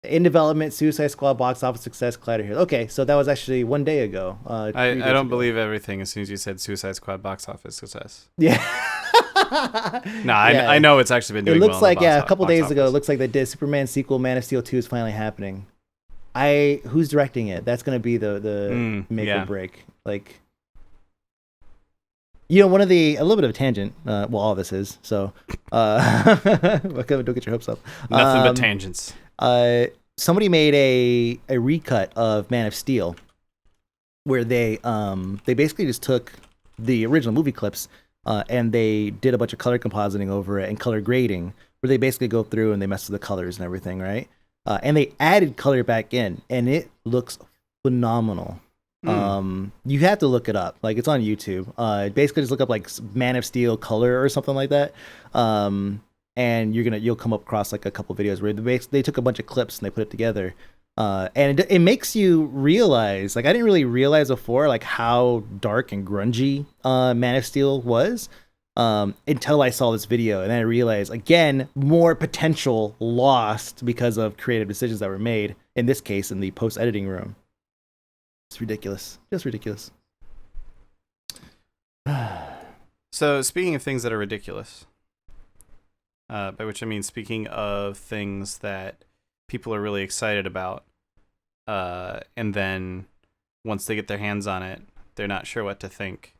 In development, Suicide Squad box office success, Collider here. Okay, so that was actually 1 day ago. I don't believe everything as soon as you said Suicide Squad box office success. Yeah. No, I know it's actually been doing well. It looks like a couple days ago. It looks like the Superman sequel, Man of Steel 2, is finally happening. Who's directing it? That's gonna be the make or break. Like, one of a little bit of a tangent. Well, all this is so. Don't get your hopes up. Nothing but tangents. Somebody made a recut of Man of Steel, where they basically just took the original movie clips. And they did a bunch of color compositing over it and color grading, where they basically go through and they mess with the colors and everything, right? And they added color back in, and it looks phenomenal. You have to look it up. Like, it's on YouTube. Basically, just look up like Man of Steel color or something like that. And you'll come across like a couple videos where they took a bunch of clips and they put it together. And it makes you realize, like, I didn't really realize before, like, how dark and grungy Man of Steel was until I saw this video. And then I realized, again, more potential lost because of creative decisions that were made, in this case, in the post-editing room. It's ridiculous. Just ridiculous. So, speaking of things that are ridiculous, by which I mean speaking of things that people are really excited about, and then once they get their hands on it, they're not sure what to think.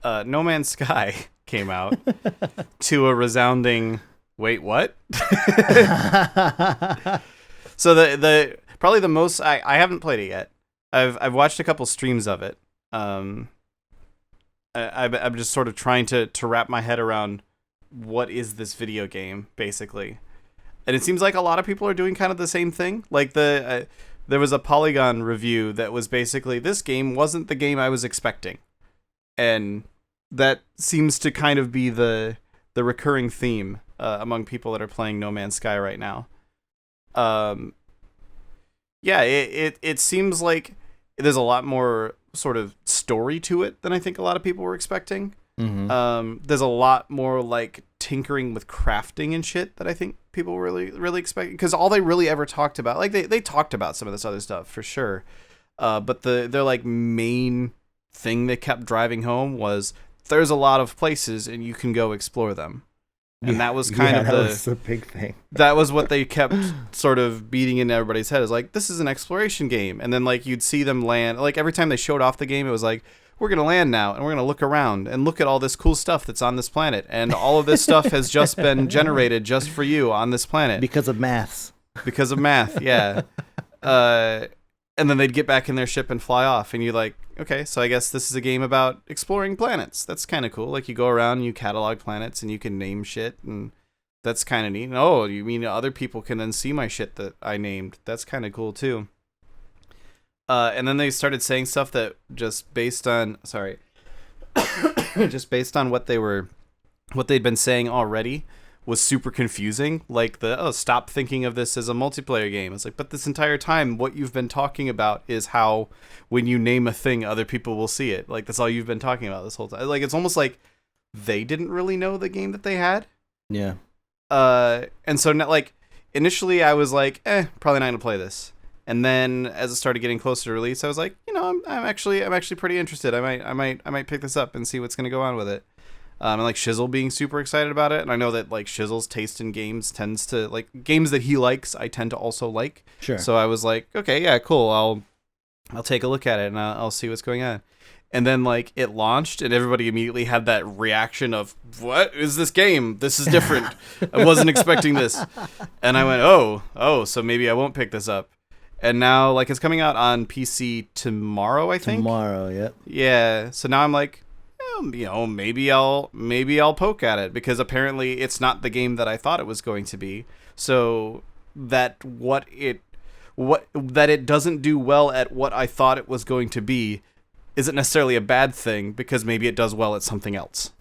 No Man's Sky came out to a resounding wait, what? So the probably the most I haven't played it yet. I've watched a couple streams of it. I'm just sort of trying to wrap my head around what is this video game, basically. And it seems like a lot of people are doing kind of the same thing. Like there was a Polygon review that was basically, this game wasn't the game I was expecting. And that seems to kind of be the recurring theme among people that are playing No Man's Sky right now. Yeah, it seems like there's a lot more sort of story to it than I think a lot of people were expecting. Mm-hmm. There's a lot more like tinkering with crafting and shit that I think people really expect, because all they really ever talked about, like they talked about some of this other stuff for sure, but their like main thing they kept driving home was there's a lot of places and you can go explore them. And that was kind of was a big thing. That was what they kept sort of beating into everybody's head, is like, this is an exploration game. And then like you'd see them land, like every time they showed off the game, it was like, we're going to land now and we're going to look around and look at all this cool stuff that's on this planet. And all of this stuff has just been generated just for you on this planet. Because of maths. Because of math, yeah. And then they'd get back in their ship and fly off. And you're like, okay, so I guess this is a game about exploring planets. That's kind of cool. Like you go around and you catalog planets and you can name shit. And that's kind of neat. And, oh, you mean other people can then see my shit that I named. That's kind of cool too. And then they started saying stuff that just based on what they'd been saying already was super confusing. Like stop thinking of this as a multiplayer game. It's like, but this entire time, what you've been talking about is how when you name a thing, other people will see it. Like that's all you've been talking about this whole time. Like it's almost like they didn't really know the game that they had. Yeah. And so now, like, initially I was like, probably not gonna play this. And then as it started getting closer to release, I was like, I'm actually pretty interested. I might pick this up and see what's gonna go on with it. And like Shizzle being super excited about it, and I know that like Shizzle's taste in games tends to like games that he likes. I tend to also like. Sure. So I was like, okay, yeah, cool. I'll take a look at it and I'll see what's going on. And then like it launched, and everybody immediately had that reaction of, "What is this game? This is different. I wasn't expecting this." And I went, "Oh, so maybe I won't pick this up." And now like it's coming out on PC tomorrow, I think. Tomorrow, yep. Yeah. So now I'm like, maybe I'll poke at it, because apparently it's not the game that I thought it was going to be. So that that it doesn't do well at what I thought it was going to be isn't necessarily a bad thing, because maybe it does well at something else,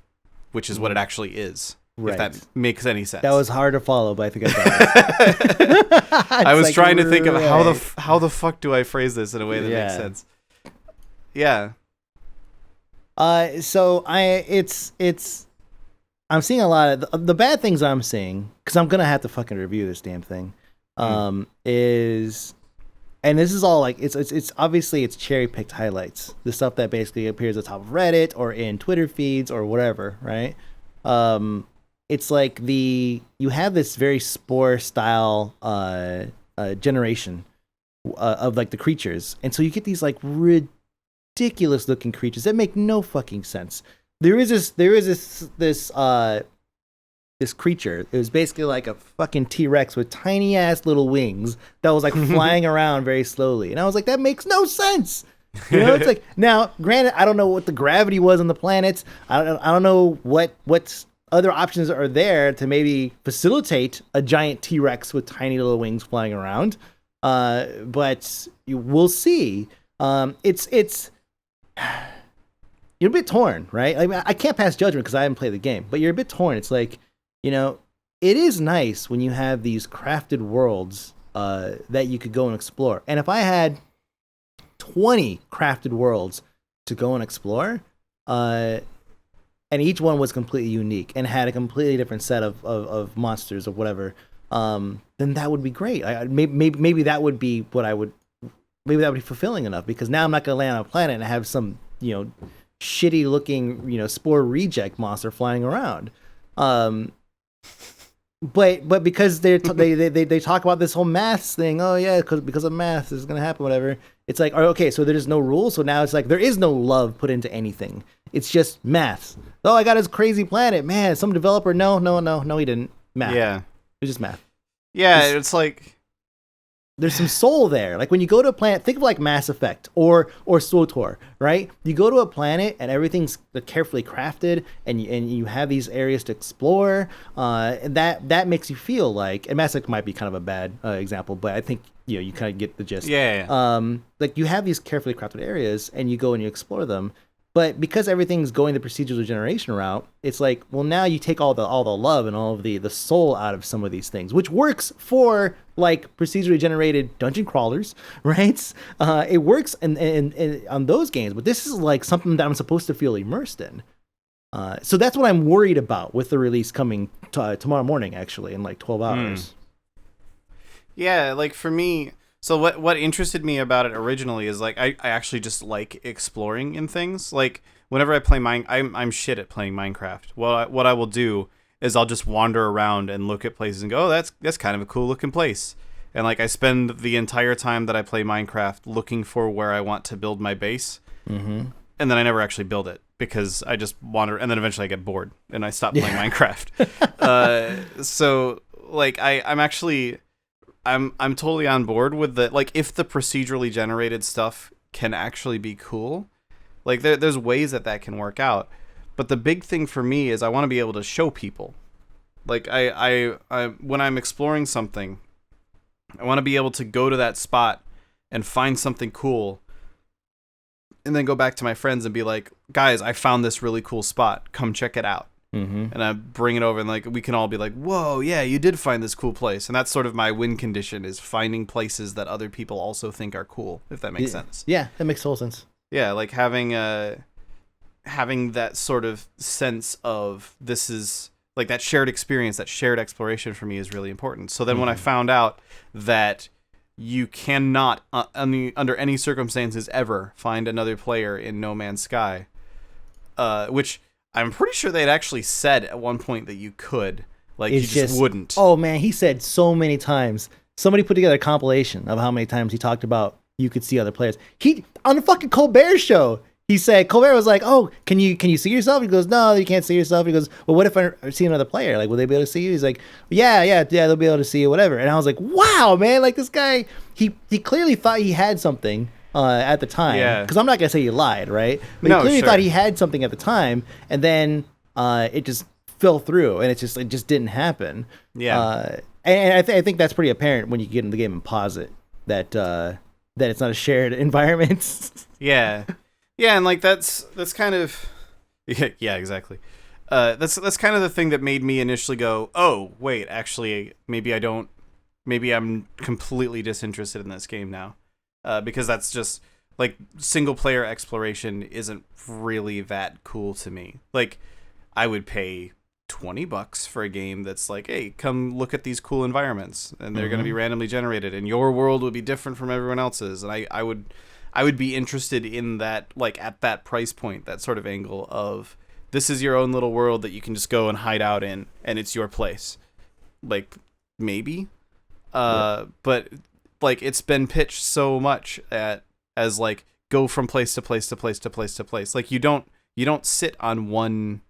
which is what it actually is. Right. If that makes any sense. That was hard to follow, but I think I got it. I was trying to think of how the fuck do I phrase this in a way that makes sense. Yeah. So I'm seeing a lot of the bad things I'm seeing, because I'm gonna have to fucking review this damn thing. And this is all like it's obviously it's cherry picked highlights, the stuff that basically appears at the top of Reddit or in Twitter feeds or whatever, right? It's like you have this very Spore style generation of like the creatures, and so you get these like ridiculous looking creatures that make no fucking sense. There is this creature. It was basically like a fucking T-Rex with tiny ass little wings that was like flying around very slowly, and I was like, that makes no sense. It's like, now granted, I don't know what the gravity was on the planets. I don't know what other options are there to maybe facilitate a giant T-Rex with tiny little wings flying around, but we'll see. It's you're a bit torn, right? I mean, I can't pass judgment because I haven't played the game, but you're a bit torn. It's like, it is nice when you have these crafted worlds that you could go and explore. And if I had 20 crafted worlds to go and explore, and each one was completely unique and had a completely different set of monsters or whatever, then that would be great. Maybe that would be what I would. Maybe that would be fulfilling enough, because now I'm not going to land on a planet and have some shitty looking Spore reject monster flying around. But because they talk about this whole maths thing, oh yeah, because of math this is gonna happen, whatever. It's like, okay, so there's no rules, so now it's like there is no love put into anything. It's just maths. Oh, I got this crazy planet, man. Some developer, no, he didn't. Math. Yeah, it's just math. Yeah, it's like there's some soul there. Like when you go to a planet, think of like Mass Effect or SWTOR, right? You go to a planet and everything's carefully crafted, and you have these areas to explore. And that makes you feel like, and Mass Effect might be kind of a bad example, but I think you kind of get the gist. Yeah. Like you have these carefully crafted areas, and you go and you explore them. But because everything's going the procedural generation route, it's like, well, now you take all the love and all of the soul out of some of these things, which works for like procedurally generated dungeon crawlers, right? It works in on those games, but this is like something that I'm supposed to feel immersed in. So that's what I'm worried about with the release coming tomorrow morning, actually, in like 12 hours. Yeah, like for me. So what interested me about it originally is like I actually just like exploring in things. Like whenever I play I'm shit at playing Minecraft. What I will do is I'll just wander around and look at places and go, oh, that's kind of a cool looking place. And like I spend the entire time that I play Minecraft looking for where I want to build my base. Mm-hmm. And then I never actually build it because I just wander, and then eventually I get bored and I stop playing Minecraft. So like I'm totally on board with the, like, if the procedurally generated stuff can actually be cool, like there's ways that can work out. But the big thing for me is I want to be able to show people. Like I when I'm exploring something, I want to be able to go to that spot and find something cool, and then go back to my friends and be like, guys, I found this really cool spot. Come check it out. Mm-hmm. And I bring it over, and like we can all be like, whoa, yeah, you did find this cool place. And that's sort of my win condition, is finding places that other people also think are cool, if that makes sense. Yeah, that makes total sense. Yeah, like having that sort of sense of this is like that shared experience, that shared exploration for me is really important. So then when I found out that you cannot under any circumstances ever find another player in No Man's Sky, which I'm pretty sure they'd actually said at one point that you could, like, you just wouldn't. Oh man, he said so many times. Somebody put together a compilation of how many times he talked about you could see other players. He on the fucking Colbert show. He said, Colbert was like, "Oh, can you see yourself?" He goes, "No, you can't see yourself." He goes, "Well, what if I see another player? Like, will they be able to see you?" He's like, "Yeah, they'll be able to see you, whatever." And I was like, "Wow, man! Like this guy, he clearly thought he had something at the time." Yeah. Because I'm not gonna say he lied, right? But No, he clearly sure. thought he had something at the time, and then it just fell through, and it just didn't happen. Yeah. And I think that's pretty apparent when you get in the game and pause it that it's not a shared environment. Yeah. Yeah, and like that's kind of yeah, exactly. That's kind of the thing that made me initially go, "Oh, wait, actually maybe I'm completely disinterested in this game now." Because that's just like single player exploration isn't really that cool to me. Like I would pay $20 for a game that's like, "Hey, come look at these cool environments, and they're going to be randomly generated, and your world would be different from everyone else's." And I would be interested in that, like at that price point, that sort of angle of this is your own little world that you can just go and hide out in, and it's your place. Like maybe, but like it's been pitched so much as like go from place to place to place to place to place. Like you don't sit on one.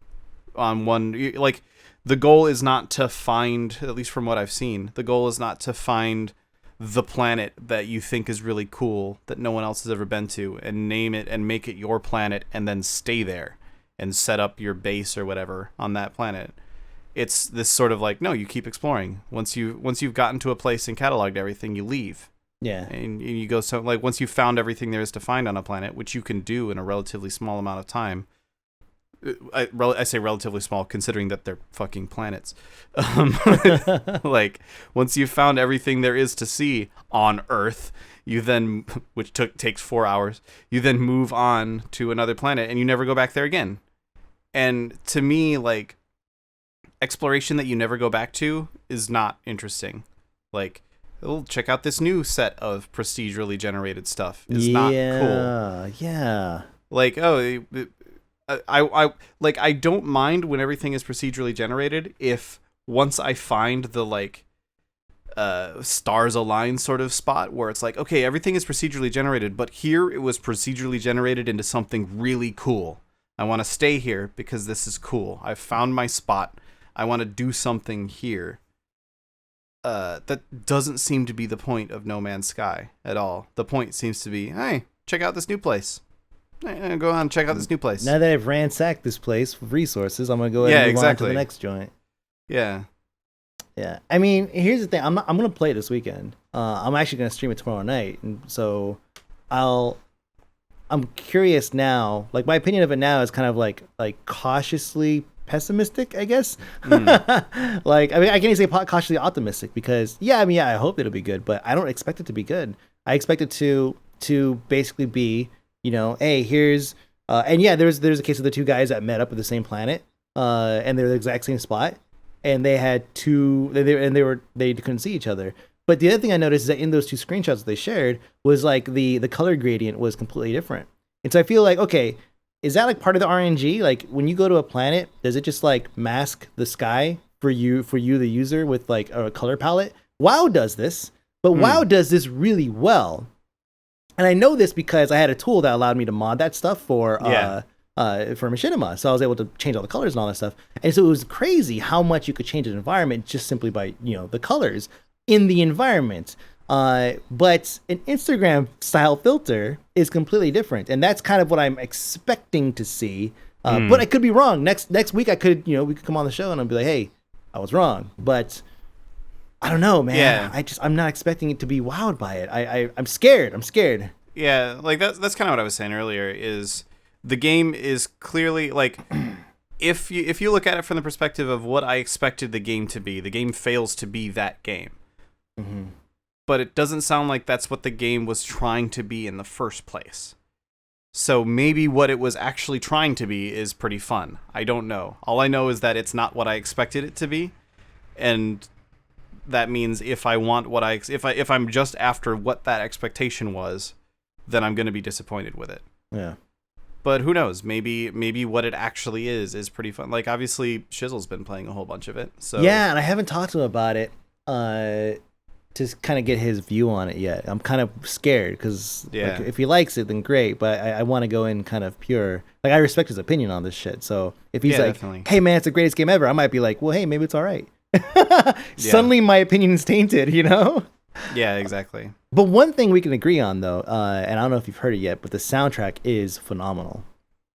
Like the goal is not to find, at least from what I've seen, the goal is not to find the planet that you think is really cool that no one else has ever been to and name it and make it your planet and then stay there and set up your base or whatever on that planet. It's this sort of like, no, you keep exploring. Once you've gotten to a place and cataloged everything, you leave. Yeah. And you go, so like once you've found everything there is to find on a planet, which you can do in a relatively small amount of time. I say relatively small considering that they're fucking planets. Like once you've found everything there is to see on Earth, you then, which takes 4 hours, you then move on to another planet and you never go back there again. And to me, like exploration that you never go back to is not interesting. Like, oh, check out this new set of procedurally generated stuff. Is not cool. Yeah. Like, oh, I don't mind when everything is procedurally generated if once I find the like stars align sort of spot where it's like, okay, everything is procedurally generated, but here it was procedurally generated into something really cool. I want to stay here because this is cool. I've found my spot. I want to do something here. That doesn't seem to be the point of No Man's Sky at all. The point seems to be, hey, check out this new place. Go on, check out this new place. Now that I've ransacked this place with resources, I'm gonna go ahead and move on to the next joint. Yeah. Yeah. I mean, here's the thing. I'm gonna play it this weekend. I'm actually gonna stream it tomorrow night, and so I'm curious now. Like my opinion of it now is kind of like cautiously pessimistic, I guess. Like I mean, I can't even say cautiously optimistic because I hope it'll be good, but I don't expect it to be good. I expect it to basically be, you know, hey, here's and yeah, there's a case of the two guys that met up at the same planet, and they're the exact same spot, and they had they couldn't see each other. But the other thing I noticed is that in those two screenshots that they shared was like the color gradient was completely different. And so I feel like, okay, is that like part of the RNG? Like when you go to a planet, does it just like mask the sky for you the user with like a color palette? WoW does this, but WoW does this really well. And I know this because I had a tool that allowed me to mod that stuff for Machinima. So I was able to change all the colors and all that stuff. And so it was crazy how much you could change an environment just simply by, you know, the colors in the environment. But an Instagram style filter is completely different. And that's kind of what I'm expecting to see. But I could be wrong. Next week I could, you know, we could come on the show and I'll be like, hey, I was wrong. But I don't know, man. Yeah. I'm not expecting it to be wowed by it. I'm scared. Yeah, like that's kind of what I was saying earlier. Is the game is clearly like, if you look at it from the perspective of what I expected the game to be, the game fails to be that game. Mm-hmm. But it doesn't sound like that's what the game was trying to be in the first place. So maybe what it was actually trying to be is pretty fun. I don't know. All I know is that it's not what I expected it to be, and that means if I want what if I'm just after what that expectation was, then I'm going to be disappointed with it. Yeah. But who knows? Maybe what it actually is pretty fun. Like, obviously, Shizzle's been playing a whole bunch of it. So yeah, and I haven't talked to him about it to kind of get his view on it yet. I'm kind of scared because like, if he likes it, then great. But I want to go in kind of pure. Like, I respect his opinion on this shit. So if he's like, definitely. Hey, man, it's the greatest game ever, I might be like, well, hey, maybe it's all right. Suddenly my opinion is tainted, you know? Yeah, exactly. But one thing we can agree on, though, and I don't know if you've heard it yet, but the soundtrack is phenomenal.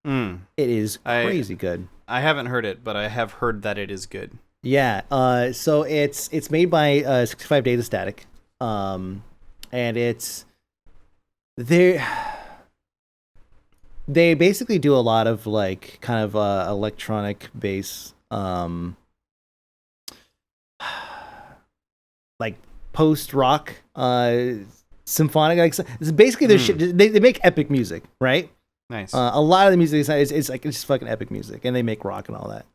It is crazy good. I haven't heard it, but I have heard that it is good. Yeah. So it's made by 65 Days of Static, and it's they basically do a lot of like kind of electronic bass, like post rock, symphonic. Like it's basically their shit. They make epic music, right? Nice. A lot of the music is like it's fucking epic music, and they make rock and all that.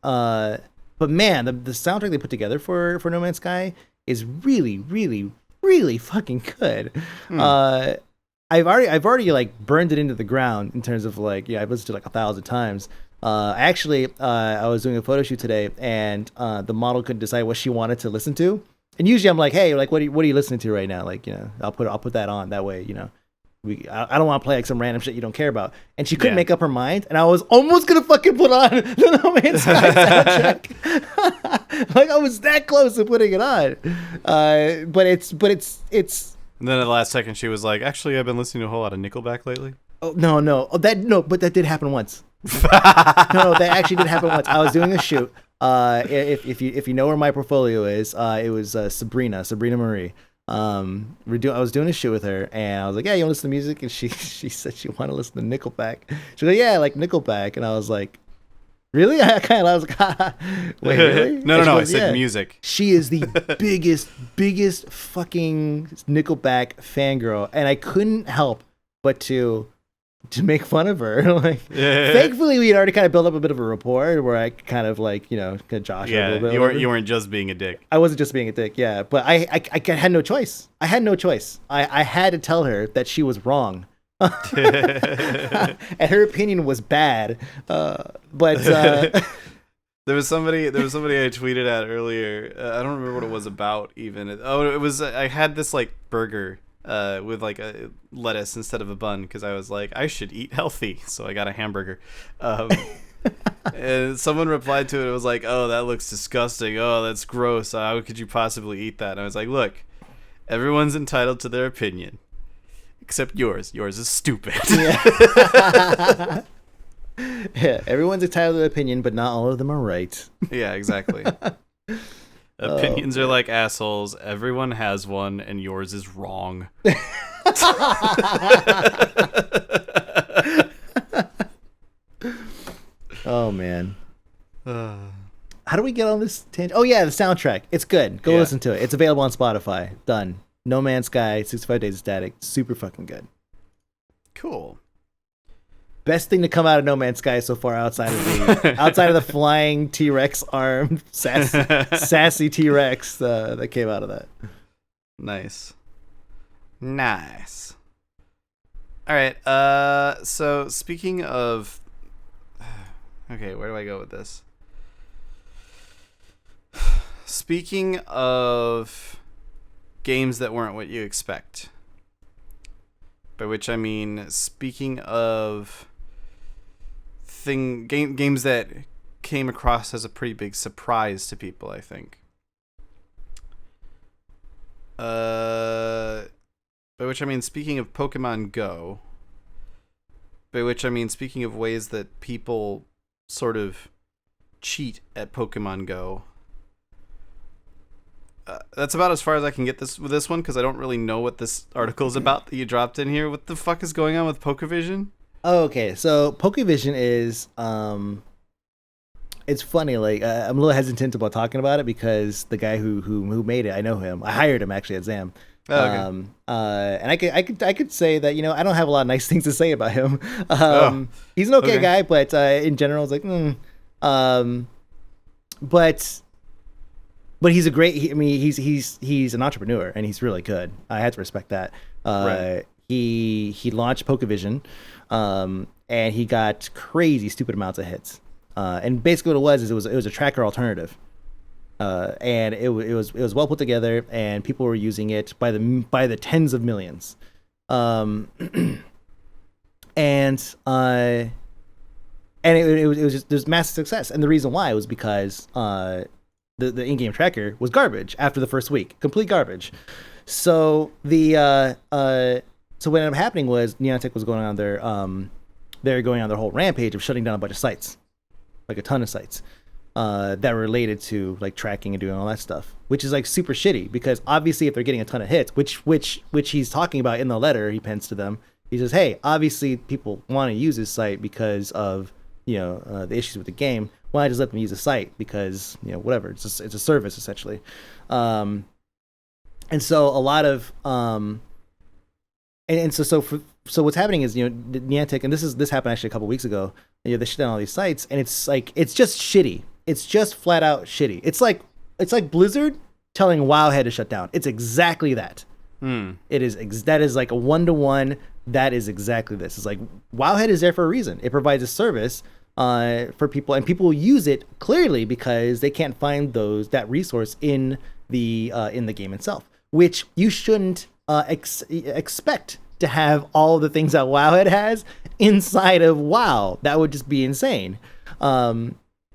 But man, the soundtrack they put together for No Man's Sky is really, really, really fucking good. I've already like burned it into the ground in terms of like I've listened to it like 1,000 times. I was doing a photo shoot today, and the model couldn't decide what she wanted to listen to. And usually I'm like, hey, like what are you listening to right now? Like I'll put that on that way I don't want to play like some random shit you don't care about. And she couldn't make up her mind, and I was almost gonna fucking put on the No Man's Sky soundtrack. Like I was that close to putting it on. But it's. And then at the last second, she was like, "Actually, I've been listening to a whole lot of Nickelback lately." Oh no! But that did happen once. No, that actually did happen once. I was doing a shoot. If you know where my portfolio is, it was Sabrina Marie. I was doing a shoot with her, and I was like, "Yeah, you want to listen to music?" And she said she wanted to listen to Nickelback. She was like, "Yeah, I like Nickelback," and I was like, "Really?" I was like, "Wait, really?" No, I said music. She is the biggest fucking Nickelback fangirl, and I couldn't help but to make fun of her. Like, thankfully, we had already kind of built up a bit of a rapport where I kind of like, kind of josh her a little bit. You weren't just being a dick. I wasn't just being a dick, yeah. But I had no choice. I had no choice. I had to tell her that she was wrong. And her opinion was bad. But there was somebody I tweeted at earlier. I don't remember what it was about even. It was I had this like burger with like a lettuce instead of a bun because I was like, I should eat healthy, so I got a hamburger. And someone replied to it. It was like, "Oh, that looks disgusting. Oh, that's gross. How could you possibly eat that?" And I was like, "Look, everyone's entitled to their opinion, except yours. Yours is stupid." Yeah. Yeah, everyone's entitled to their opinion, but not all of them are right. Yeah, exactly. Opinions are like assholes. Everyone has one, and yours is wrong. Oh, man. How do we get on this tangent? Oh, yeah, the soundtrack. It's good. Go listen to it. It's available on Spotify. Done. No Man's Sky, 65 Days of Static. Super fucking good. Cool. Best thing to come out of No Man's Sky so far outside of the flying T-Rex arm, sassy T-Rex that came out of that. Nice. All right. So speaking of, okay, where do I go with this? Speaking of games that weren't what you expect, by which I mean speaking of games that came across as a pretty big surprise to people, I think. By which I mean speaking of Pokemon Go. By which I mean speaking of ways that people sort of cheat at Pokemon Go. That's about as far as I can get with this one, because I don't really know what this article is about that you dropped in here. What the fuck is going on with Pokevision? Oh, okay. So Pokevision is it's funny. Like I'm a little hesitant about talking about it because the guy who made it, I know him. I hired him actually at Zam. Okay. And I could say that I don't have a lot of nice things to say about him. Oh, He's an okay okay. guy, but in general, it's like, um, but he's a great. I mean, he's an entrepreneur and he's really good. I had to respect that. Right. He launched Pokevision, and he got crazy stupid amounts of hits. And basically what it was is it was a tracker alternative. And it was well put together, and people were using it by the tens of millions. Um, and it was just there's massive success, and the reason why was because the in-game tracker was garbage after the first week, complete garbage. So so what ended up happening was Niantic was going on they're going on their whole rampage of shutting down a bunch of sites, like a ton of sites that were related to like tracking and doing all that stuff, which is like super shitty because obviously if they're getting a ton of hits, which he's talking about in the letter he pens to them, he says, hey, obviously people want to use this site because of the issues with the game. Why not just let them use the site because whatever, it's a service essentially. And so a lot of and so what's happening is Niantic, and this happened actually a couple weeks ago. They shut down all these sites, and it's just shitty. It's just flat out shitty. It's like Blizzard telling Wowhead to shut down. It's exactly that. It is that is like a 1-to-1. That is exactly this. It's like Wowhead is there for a reason. It provides a service for people, and people use it clearly because they can't find that resource in the game itself, which you shouldn't expect to have all the things that Wowhead has inside of WoW. That would just be insane.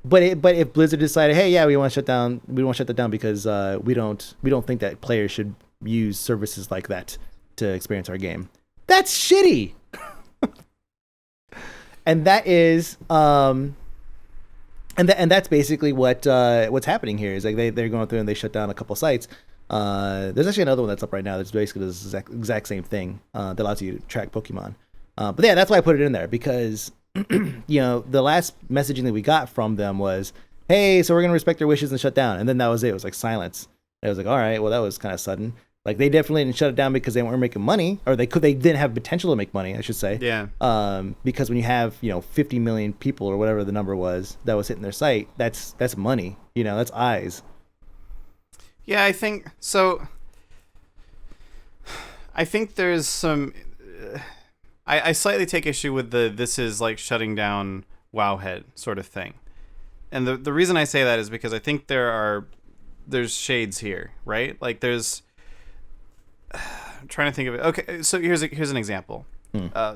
But if Blizzard decided, hey, yeah, we want to shut that down because we don't think that players should use services like that to experience our game. That's shitty. And that is and that's basically what's happening here is like they're going through and they shut down a couple sites. There's actually another one that's up right now that's basically the exact same thing that allows you to track Pokemon. But yeah, that's why I put it in there because the last messaging that we got from them was, hey, so we're gonna respect their wishes and shut down, and then that was it. It was like silence. And I was like, all right, well that was kind of sudden. Like they definitely didn't shut it down because they weren't making money, or they didn't have potential to make money, I should say. Yeah. Because when you have 50 million people or whatever the number was that was hitting their site, that's money. That's eyes. Yeah, I think so. I think there's some. I slightly take issue with this is like shutting down Wowhead sort of thing, and the reason I say that is because I think there's shades here, right? Like there's. I'm trying to think of it. Okay, so here's an example.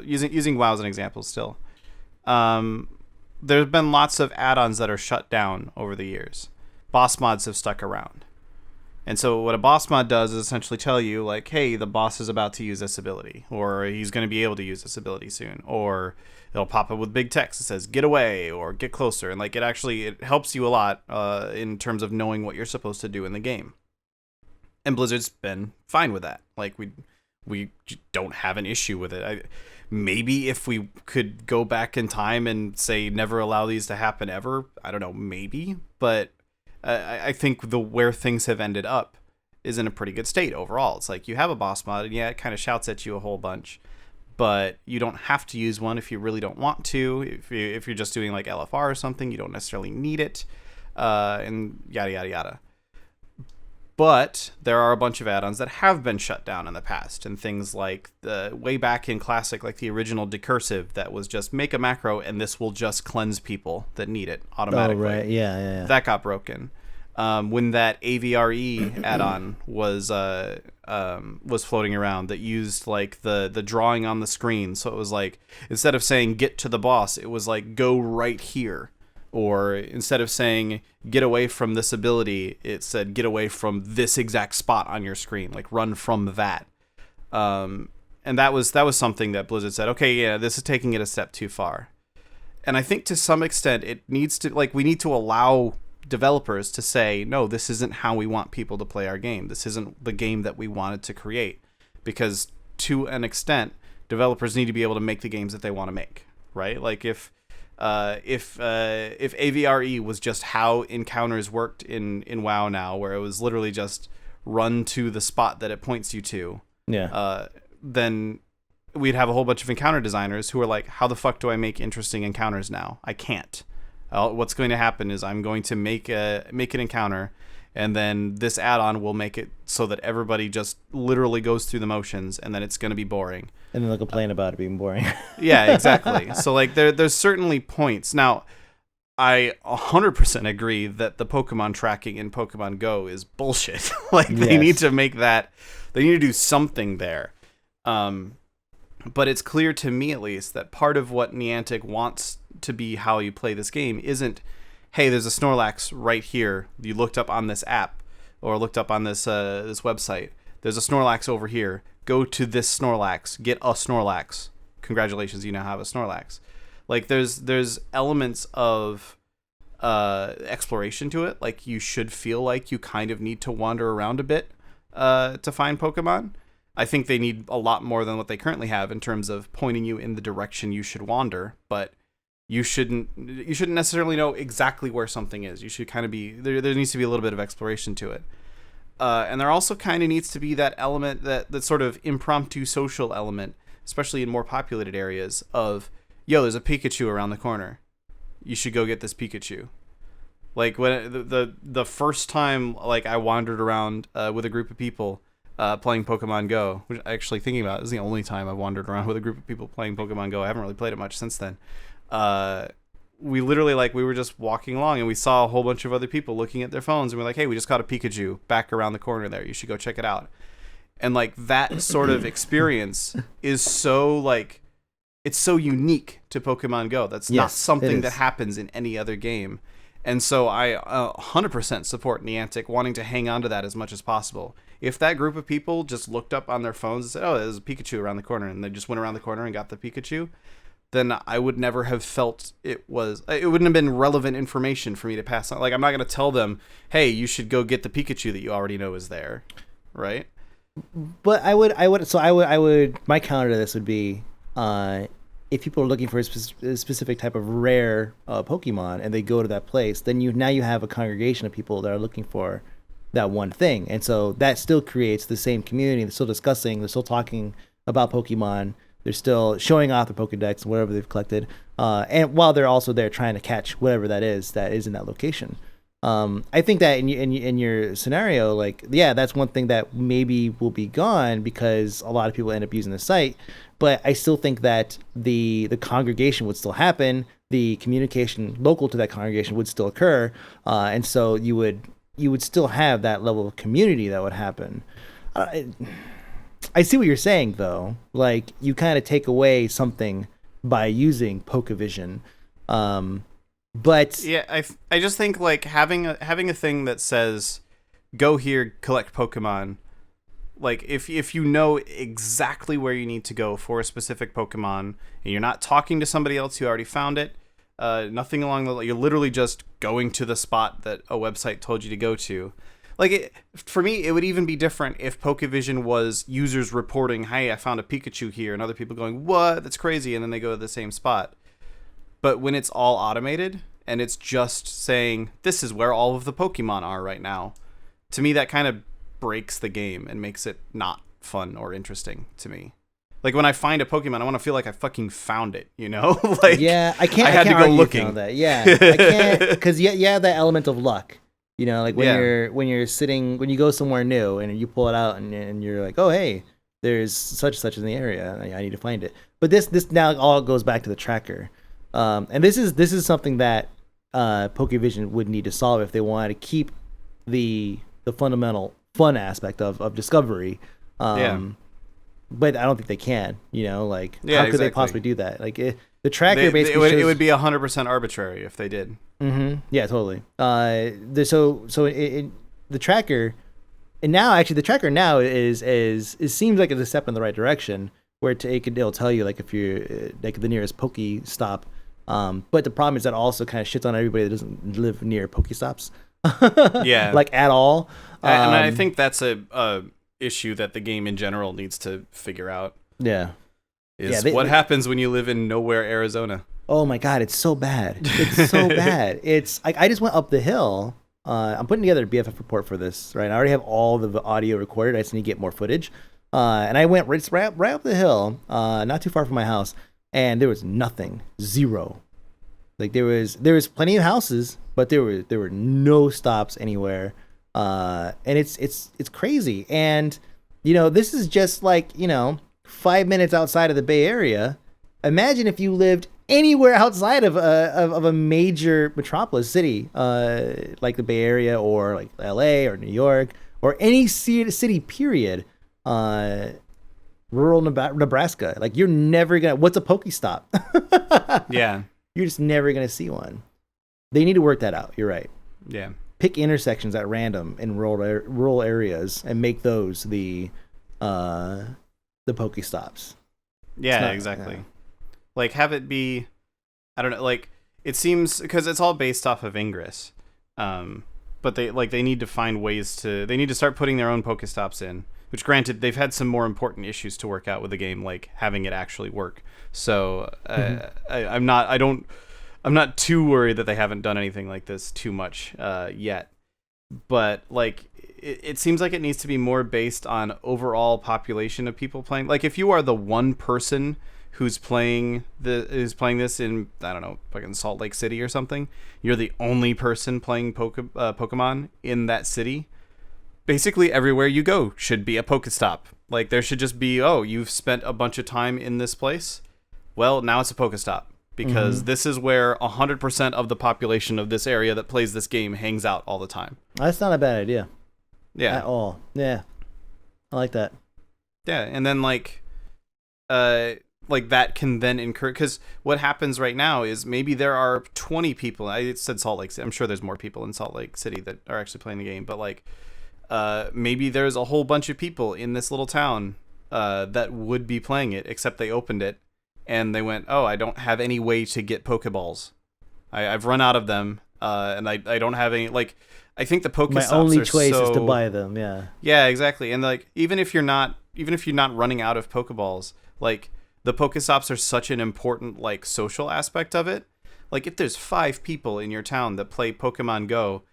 Using WoW as an example still. There's been lots of add-ons that are shut down over the years. Boss mods have stuck around. And so what a boss mod does is essentially tell you, like, hey, the boss is about to use this ability, or he's going to be able to use this ability soon, or it'll pop up with big text that says, get away, or get closer. And, like, it helps you a lot in terms of knowing what you're supposed to do in the game. And Blizzard's been fine with that. Like, we don't have an issue with it. Maybe if we could go back in time and say never allow these to happen ever, I don't know, maybe, but I think where things have ended up is in a pretty good state overall. It's like you have a boss mod, and yeah, it kind of shouts at you a whole bunch, but you don't have to use one if you really don't want to. If you're just doing like LFR or something, you don't necessarily need it, and yada yada yada. But there are a bunch of add-ons that have been shut down in the past, and things like way back in Classic, like the original Decursive that was just make a macro and this will just cleanse people that need it automatically. Oh, right. Yeah. That got broken. When that AVRE add-on was floating around that used like the drawing on the screen, so it was like instead of saying get to the boss, it was like go right here. Or instead of saying get away from this ability, it said get away from this exact spot on your screen, like run from that. And that was something that Blizzard said, okay, yeah, this is taking it a step too far. And I think to some extent it needs to, like, we need to allow developers to say, no, this isn't how we want people to play our game. This isn't the game that we wanted to create. Because to an extent, developers need to be able to make the games that they want to make, right? Like if AVRE was just how encounters worked in WoW now, where it was literally just run to the spot that it points you to, Yeah. then we'd have a whole bunch of encounter designers who are like, how the fuck do I make interesting encounters now? I can't. What's going to happen is I'm going to make an encounter, and then this add-on will make it so that everybody just literally goes through the motions, and then it's going to be boring. And then they'll complain about it being boring. Yeah, exactly. So like there's certainly points. Now, I 100% agree that the Pokemon tracking in Pokemon Go is bullshit. Like they need to make that, they need to do something there. But it's clear to me at least that part of what Niantic wants to be how you play this game isn't, hey, there's a Snorlax right here. You looked up on this app or looked up on this this website. There's a Snorlax over here. Go to this Snorlax. Get a Snorlax. Congratulations, you now have a Snorlax. Like there's elements of exploration to it. Like you should feel like you kind of need to wander around a bit to find Pokemon. I think they need a lot more than what they currently have in terms of pointing you in the direction you should wander, but you shouldn't necessarily know exactly where something is. You should kind of be there needs to be a little bit of exploration to it. And there also kind of needs to be that element, that sort of impromptu social element, especially in more populated areas of, yo, there's a Pikachu around the corner. You should go get this Pikachu. Like when the first time like I wandered around with a group of people playing Pokemon Go, which actually thinking about it, is the only time I've wandered around with a group of people playing Pokemon Go. I haven't really played it much since then. We literally we were just walking along and we saw a whole bunch of other people looking at their phones and we're like, hey, we just caught a Pikachu back around the corner there. You should go check it out. And like that sort of experience is so like, it's so unique to Pokemon Go. That's not something that happens in any other game. And so I 100% support Niantic wanting to hang on to that as much as possible. If that group of people just looked up on their phones and said, oh, there's a Pikachu around the corner, and they just went around the corner and got the Pikachu, then I would never have felt it wouldn't have been relevant information for me to pass on. Like, I'm not going to tell them, hey, you should go get the Pikachu that you already know is there. Right? But I would, my counter to this would be, if people are looking for a specific type of rare Pokemon and they go to that place, then you have a congregation of people that are looking for that one thing. And so that still creates the same community. They're still discussing, they're still talking about Pokemon. They're still showing off the Pokedex, whatever they've collected. And while they're also there trying to catch whatever that is in that location. I think that in your scenario, like, yeah, that's one thing that maybe will be gone because a lot of people end up using the site. But I still think that the congregation would still happen. The communication local to that congregation would still occur. And so you would still have that level of community that would happen. I see what you're saying, though. Like, you kind of take away something by using Pokevision. But yeah, I just think like having a thing that says, go here, collect Pokemon. Like if you know exactly where you need to go for a specific Pokemon and you're not talking to somebody else who already found it, nothing along the line, you're literally just going to the spot that a website told you to go to. Like for me, it would even be different if Pokevision was users reporting, hey, I found a Pikachu here, and other people going, what? That's crazy, and then they go to the same spot. But when it's all automated and it's just saying, this is where all of the Pokemon are right now, to me that kind of breaks the game and makes it not fun or interesting to me. Like when I find a Pokemon, I want to feel like I fucking found it, you know? Like, yeah, I had can't to go looking. That. Yeah, I can't, because you have that element of luck. You know, like when you go somewhere new and you pull it out and you're like, oh hey, there's such in the area, I need to find it. But this now all goes back to the tracker, and this is something that Pokevision would need to solve if they wanted to keep the fundamental fun aspect of discovery. But I don't think they can. You know, like how could they possibly do that? Like the tracker basically it would be 100% arbitrary if they did. Mm-hmm. Yeah, totally. The tracker, and now actually the tracker now is seems like it's a step in the right direction where it'll tell you like if you're like the nearest Pokestop. But the problem is that also kind of shits on everybody that doesn't live near Pokestops. Yeah, like at all. And I think that's a issue that the game in general needs to figure out. Yeah. What happens when you live in nowhere, Arizona? Oh my God, it's so bad. It's so bad. It's like I just went up the hill I'm putting together a BFF report for this, right? I already have all the audio recorded. I just need to get more footage. And I went right up the hill, not too far from my house, and there was nothing, zero. Like there was plenty of houses, but there were no stops anywhere. And it's crazy. And this is just like 5 minutes outside of the Bay Area. Imagine if you lived anywhere outside of a major metropolis city, like the Bay Area or like LA or New York or any city period, rural Nebraska. Like you're never gonna. What's a Pokestop? Yeah, you're just never gonna see one. They need to work that out. You're right. Yeah. Pick intersections at random in rural areas and make those the Pokestops. Yeah, exactly. Yeah. Like have it be, I don't know, like it seems because it's all based off of Ingress, but they need to find ways they need to start putting their own Pokestops in. Which granted, they've had some more important issues to work out with the game, like having it actually work. So I'm not too worried that they haven't done anything like this too much yet. But like it seems like it needs to be more based on overall population of people playing. Like if you are the one person who's playing this in, I don't know, fucking Salt Lake City or something, you're the only person playing Pokemon in that city. Basically everywhere you go should be a Pokestop. Like there should just be, oh, you've spent a bunch of time in this place. Well, now it's a Pokestop because this is where 100% of the population of this area that plays this game hangs out all the time. That's not a bad idea. Yeah. At all. Yeah. I like that. Yeah, and then like that can then encourage, because what happens right now is maybe there are 20 people. I said Salt Lake City. I'm sure there's more people in Salt Lake City that are actually playing the game, but like maybe there's a whole bunch of people in this little town that would be playing it, except they opened it and they went, oh, I don't have any way to get Pokeballs. I've run out of them, and I don't have any, like, I think the Pokestops my only choice is to buy them. Yeah, exactly. And like even if you're not running out of Pokeballs, like the Pokestops are such an important like social aspect of it. Like if there's 5 people in your town that play Pokemon Go,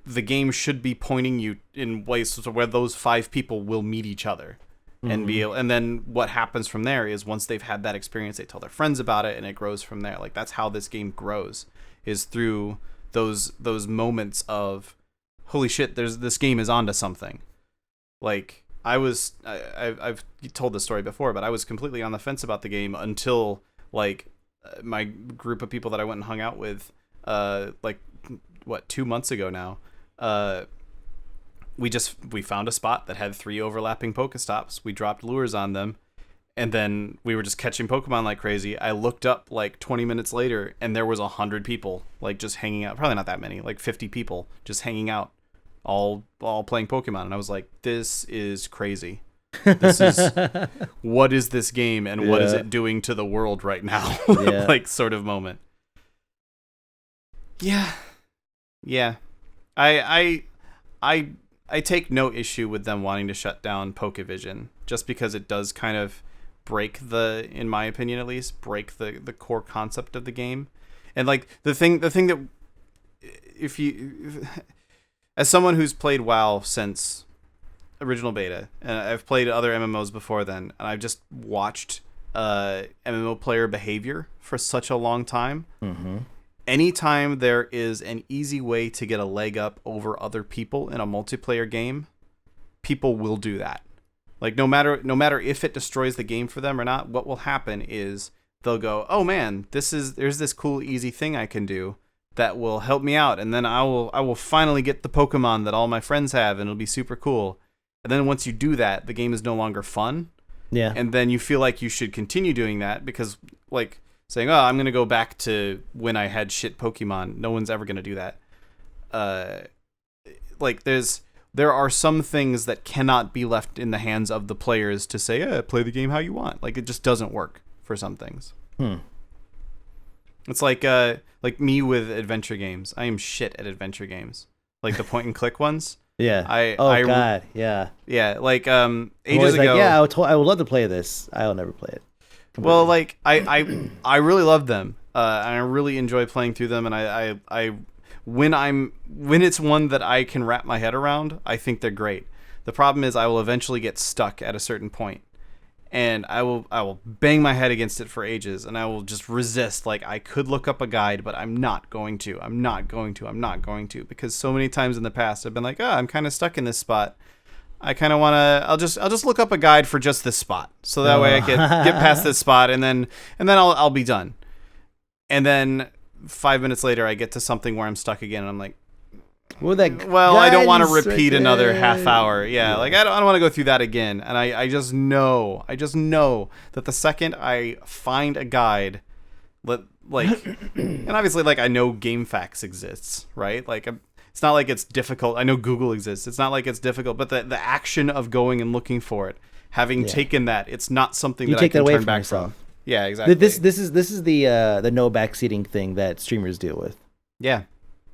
the game should be pointing you in ways to where those 5 people will meet each other and be able, and then what happens from there is once they've had that experience, they tell their friends about it and it grows from there. Like that's how this game grows, is through those moments of holy shit, this game is onto something. Like I've told this story before, but I was completely on the fence about the game until like my group of people that I went and hung out with 2 months ago now, we found a spot that had 3 overlapping Pokestops. We dropped lures on them, and then we were just catching Pokemon like crazy. I looked up like 20 minutes later, and there was 100 people like just hanging out. Probably not that many, like 50 people just hanging out, all playing Pokemon. And I was like, this is crazy. This is what is this game, and what is it doing to the world right now? Like sort of moment. Yeah. I take no issue with them wanting to shut down Pokevision, just because it does kind of break in my opinion at least, break the core concept of the game. And like the thing that as someone who's played WoW since original beta, and I've played other MMOs before then, and I've just watched MMO player behavior for such a long time. Anytime there is an easy way to get a leg up over other people in a multiplayer game, people will do that. Like no matter if it destroys the game for them or not, what will happen is they'll go, oh man, there's this cool easy thing I can do that will help me out, and then I will finally get the Pokemon that all my friends have, and it'll be super cool. And then once you do that, the game is no longer fun. Yeah. And then you feel like you should continue doing that because like saying, oh, I'm going to go back to when I had shit Pokemon. No one's ever going to do that. Like there are some things that cannot be left in the hands of the players to say, play the game how you want. Like it just doesn't work for some things. It's like me with adventure games. I am shit at adventure games. Like the point and click ones. Yeah. God. Yeah. Yeah. Like ages ago. Like, yeah, I would love to play this. I'll never play it. Completely. Well, like I really love them. And I really enjoy playing through them, and I when it's one that I can wrap my head around, I think they're great. The problem is I will eventually get stuck at a certain point, and I will bang my head against it for ages, and I will just resist. Like, I could look up a guide, but I'm not going to, because so many times in the past I've been like, I'm kind of stuck in this spot. I kind of want to, I'll just look up a guide for just this spot. So that way I can get past this spot, and then I'll be done. And then 5 minutes later, I get to something where I'm stuck again, and I'm like, I don't want to repeat another half hour. Yeah, like I don't want to go through that again. And I just know that the second I find a guide, and obviously, like, I know GameFAQs exists, right? Like, it's not like it's difficult. I know Google exists. It's not like it's difficult, but the action of going and looking for it, having taken that, it's not something that I can turn back from. Yeah, exactly. This is the no backseating thing that streamers deal with. Yeah.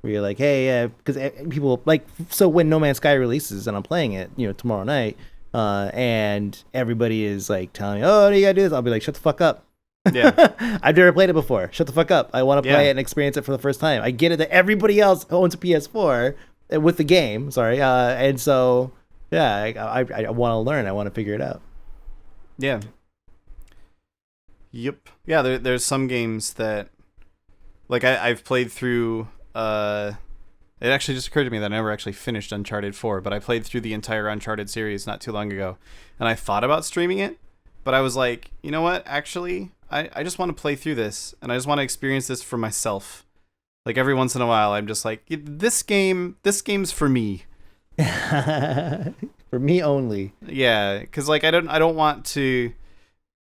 Where you're like, hey, because people like, so when No Man's Sky releases and I'm playing it, tomorrow night, and everybody is like telling me, oh, you gotta do this, I'll be like, shut the fuck up. Yeah. I've never played it before. Shut the fuck up. I want to play it and experience it for the first time. I get it that everybody else owns a PS4 with the game. Sorry, and so I want to learn. I want to figure it out. Yeah. Yep. Yeah. There's some games that, like, I've played through. It actually just occurred to me that I never actually finished Uncharted 4, but I played through the entire Uncharted series not too long ago, and I thought about streaming it, but I was like, you know what? Actually, I just want to play through this, and I just want to experience this for myself. Like, every once in a while, I'm just like, this game's for me. For me only. Yeah, because, like, I don't want to,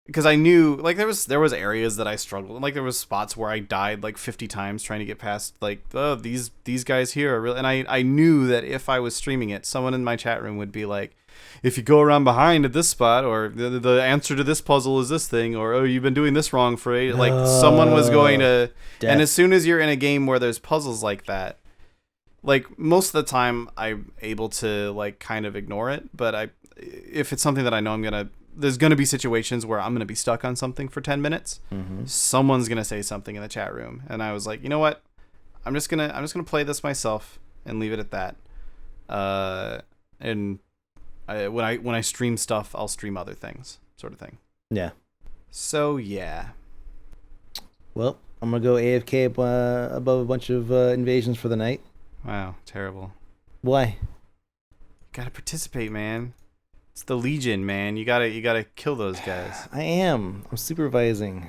because I knew, like, there was areas that I struggled, like, there was spots where I died like 50 times trying to get past, like, oh, these guys here are really, and I knew that if I was streaming it, someone in my chat room would be like, if you go around behind at this spot, or the answer to this puzzle is this thing, or, oh, you've been doing this wrong for a, like, someone was going to death. And as soon as you're in a game where there's puzzles like that, like, most of the time I'm able to, like, kind of ignore it, but if it's something that I know there's going to be situations where I'm going to be stuck on something for 10 minutes. Mm-hmm. Someone's going to say something in the chat room. And I was like, you know what? I'm just going to play this myself and leave it at that. When I stream stuff, I'll stream other things, sort of thing. Yeah. So, yeah. Well, I'm going to go AFK above a bunch of invasions for the night. Wow. Terrible. Why? Got to participate, man. It's the Legion, man. You gotta kill those guys. I am. I'm supervising.